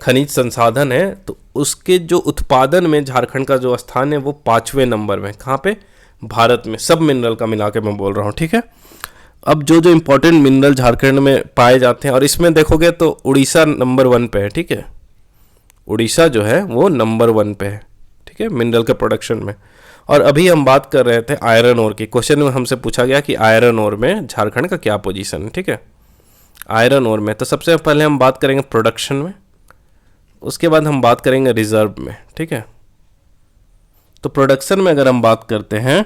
खनिज संसाधन है, तो उसके जो उत्पादन में झारखंड का जो स्थान है वो 5वें नंबर में। कहाँ पे, भारत में, सब मिनरल का मिला के मैं बोल रहा हूँ। ठीक है, अब जो जो इम्पोर्टेंट मिनरल झारखंड में पाए जाते हैं, और इसमें देखोगे तो उड़ीसा नंबर 1 पे है। ठीक है, उड़ीसा जो है वो नंबर 1 पे है। ठीक है, मिनरल के प्रोडक्शन में। और अभी हम बात कर रहे थे आयरन ओर की। क्वेश्चन में हमसे पूछा गया कि आयरन ओर में झारखंड का क्या पोजीशन है। ठीक है, आयरन ओर में तो सबसे पहले हम बात करेंगे प्रोडक्शन में, उसके बाद हम बात करेंगे रिजर्व में। ठीक है, तो प्रोडक्शन में अगर हम बात करते हैं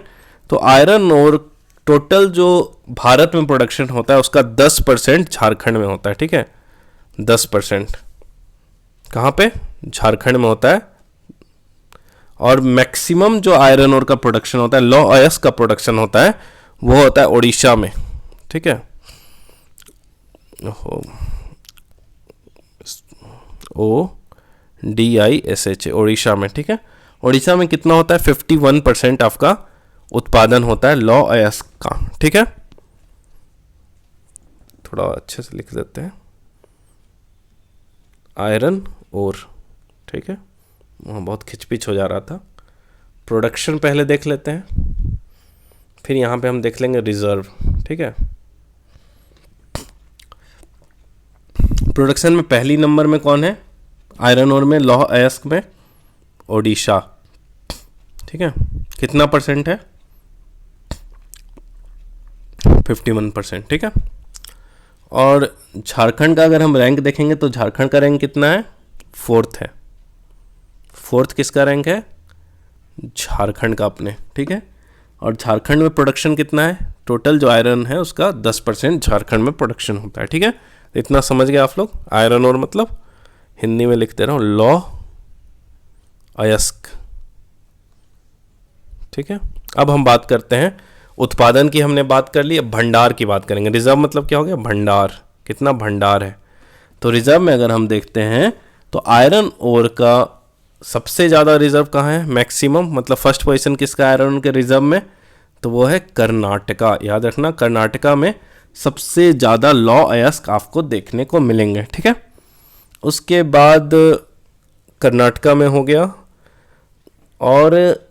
तो आयरन ओर टोटल जो भारत में प्रोडक्शन होता है उसका 10% झारखंड में होता है। ठीक है, 10% कहाँ पे, झारखंड में होता है। और मैक्सिमम जो आयरन ओर का प्रोडक्शन होता है, लौ अयस्क का प्रोडक्शन होता है, वो होता है उड़ीसा में। ठीक है, ODISHA, उड़ीसा में। ठीक है, उड़ीसा में कितना होता है, 51% आपका उत्पादन होता है लौ अयस्क का। ठीक है, थोड़ा अच्छे से लिख देते हैं, आयरन ओर, ठीक है, वहाँ बहुत खिचपिच हो जा रहा था। प्रोडक्शन पहले देख लेते हैं, फिर यहाँ पे हम देख लेंगे रिजर्व, ठीक है। प्रोडक्शन में पहली नंबर में कौन है, आयरन ओर में, लौह अयस्क में ओडिशा, ठीक है। कितना परसेंट है, 51%, ठीक है। और झारखंड का अगर हम रैंक देखेंगे तो झारखंड का रैंक कितना है, 4th है। 4th किसका रैंक है, झारखंड का अपने, ठीक है। और झारखंड में प्रोडक्शन कितना है, टोटल जो आयरन है उसका 10% झारखंड में प्रोडक्शन होता है, ठीक है। इतना समझ गए आप लोग। आयरन और मतलब हिंदी में लिख दे रहा हूँ, लौह अयस्क, ठीक है। अब हम बात करते हैं उत्पादन की, हमने बात कर ली, अब भंडार की बात करेंगे। रिजर्व मतलब क्या हो गया, भंडार, कितना भंडार है। तो रिजर्व में अगर हम देखते हैं तो आयरन ओर का सबसे ज़्यादा रिजर्व कहाँ है, मैक्सिमम, मतलब फर्स्ट पोजीशन किसका आयरन के रिजर्व में, तो वो है कर्नाटका। याद रखना, कर्नाटका में सबसे ज़्यादा लौह अयस्क आपको देखने को मिलेंगे, ठीक है। उसके बाद कर्नाटका में हो गया। और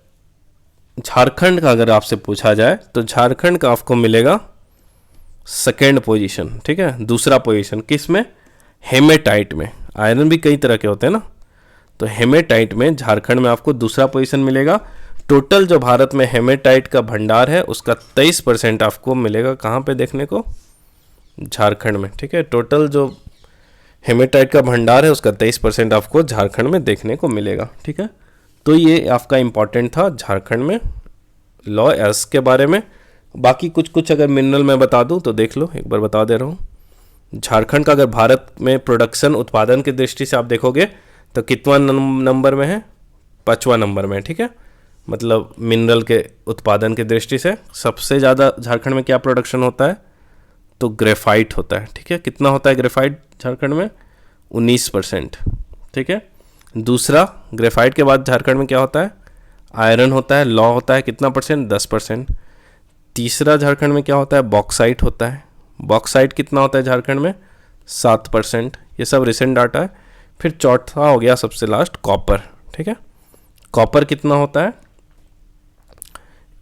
झारखंड का अगर आपसे पूछा जाए तो झारखंड का आपको मिलेगा 2nd पोजीशन, ठीक है, दूसरा पोजीशन। किस में, हेमेटाइट में। आयरन भी कई तरह के होते हैं ना, तो हेमेटाइट में झारखंड में आपको दूसरा पोजीशन मिलेगा। टोटल जो भारत में हेमेटाइट का भंडार है उसका 23% आपको मिलेगा कहाँ पे देखने को, झारखंड में, ठीक है। टोटल जो हेमेटाइट का भंडार है उसका 23% आपको झारखंड में देखने को मिलेगा, ठीक है। तो ये आपका इम्पॉर्टेंट था झारखंड में लौह अयस्क के बारे में। बाकी कुछ अगर मिनरल मैं बता दूं तो देख लो, एक बार बता दे रहा हूँ। झारखंड का अगर भारत में प्रोडक्शन उत्पादन की दृष्टि से आप देखोगे तो कितवां नंबर में है, 5वां नंबर में, ठीक है। मतलब मिनरल के उत्पादन की दृष्टि से सबसे ज़्यादा झारखंड में क्या प्रोडक्शन होता है, तो ग्रेफाइट होता है, ठीक है। कितना होता है ग्रेफाइट झारखंड में, 19%, ठीक है। दूसरा, ग्रेफाइट के बाद झारखंड में क्या होता है, आयरन होता है, लौह होता है, कितना परसेंट, 10%। तीसरा झारखंड में क्या होता है, बॉक्साइट होता है। बॉक्साइट कितना होता है झारखंड में, 7%। ये सब रिसेंट डाटा है। फिर चौथा हो गया सबसे लास्ट, कॉपर, ठीक है। कॉपर कितना होता है,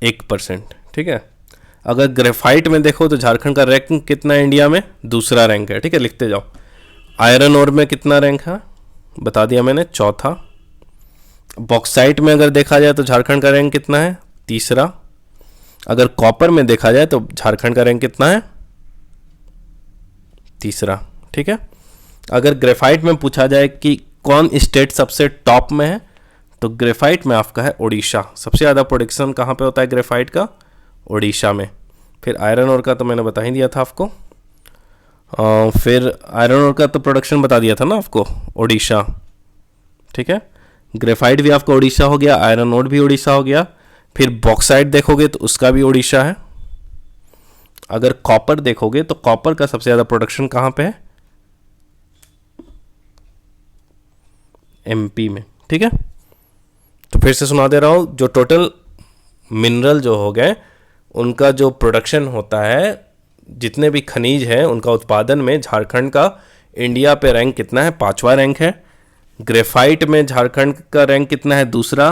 1%, ठीक है। अगर ग्रेफाइट में देखो तो झारखंड का रैंक कितना है इंडिया में, दूसरा रैंक है, ठीक है, लिखते जाओ। आयरन ओर में कितना रैंक है, बता दिया मैंने, चौथा। बॉक्साइट में अगर देखा जाए तो झारखंड का रैंक कितना है, तीसरा। अगर कॉपर में देखा जाए तो झारखंड का रैंक कितना है, तीसरा, ठीक है। अगर ग्रेफाइट में पूछा जाए कि कौन स्टेट सबसे टॉप में है, तो ग्रेफाइट में आपका है ओडिशा। सबसे ज़्यादा प्रोडक्शन कहाँ पे होता है ग्रेफाइट का, ओडिशा में। फिर आयरन ओर का तो मैंने बता ही दिया था आपको। फिर आयरन ओर का तो प्रोडक्शन बता दिया था ना आपको, ओडिशा, ठीक है। ग्रेफाइट भी आपका ओडिशा हो गया, आयरन ओर भी ओडिशा हो गया। फिर बॉक्साइट देखोगे तो उसका भी ओडिशा है। अगर कॉपर देखोगे तो कॉपर का सबसे ज़्यादा प्रोडक्शन कहाँ पे है, एमपी में, ठीक है। तो फिर से सुना दे रहा हूँ, जो टोटल मिनरल जो हो गए उनका जो प्रोडक्शन होता है, जितने भी खनिज हैं उनका उत्पादन में झारखंड का इंडिया पे रैंक कितना है, 5वां रैंक है। ग्रेफाइट में झारखंड का रैंक कितना है, दूसरा,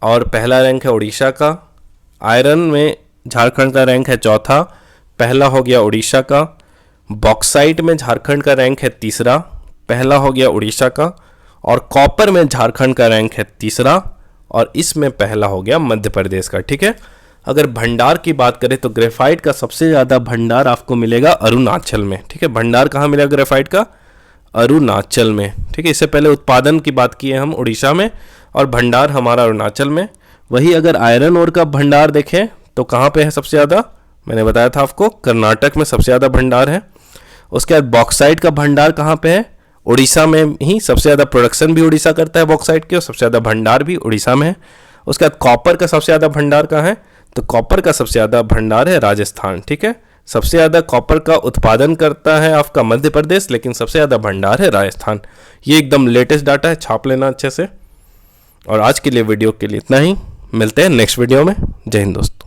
और पहला रैंक है उड़ीसा का। आयरन में झारखंड का रैंक है चौथा, पहला हो गया उड़ीसा का। बॉक्साइट में झारखंड का रैंक है तीसरा, पहला हो गया उड़ीसा का। और कॉपर में झारखंड का रैंक है तीसरा और इसमें पहला हो गया मध्य प्रदेश का, ठीक है। अगर भंडार की बात करें तो ग्रेफाइट का सबसे ज़्यादा भंडार आपको मिलेगा अरुणाचल में, ठीक है। भंडार कहाँ मिलेगा ग्रेफाइट का, अरुणाचल में, ठीक है। इससे पहले उत्पादन की बात की है हम उड़ीसा में और भंडार हमारा अरुणाचल में। वही अगर आयरन ओर का भंडार देखें तो कहाँ पे है सबसे ज़्यादा, मैंने बताया था आपको, कर्नाटक में सबसे ज़्यादा भंडार है। उसके बाद बॉक्साइट का भंडार कहाँ पे है, उड़ीसा में ही। सबसे ज़्यादा प्रोडक्शन भी उड़ीसा करता है बॉक्साइट के और सबसे ज़्यादा भंडार भी उड़ीसा में है। उसके बाद कॉपर का सबसे ज़्यादा भंडार कहाँ है, तो कॉपर का सबसे ज़्यादा भंडार है राजस्थान, ठीक है। सबसे ज़्यादा कॉपर का उत्पादन करता है आपका मध्य प्रदेश, लेकिन सबसे ज़्यादा भंडार है राजस्थान। ये एकदम लेटेस्ट डाटा है, छाप लेना अच्छे से। और आज के लिए वीडियो के लिए इतना ही, मिलते हैं नेक्स्ट वीडियो में। जय हिंद दोस्तों।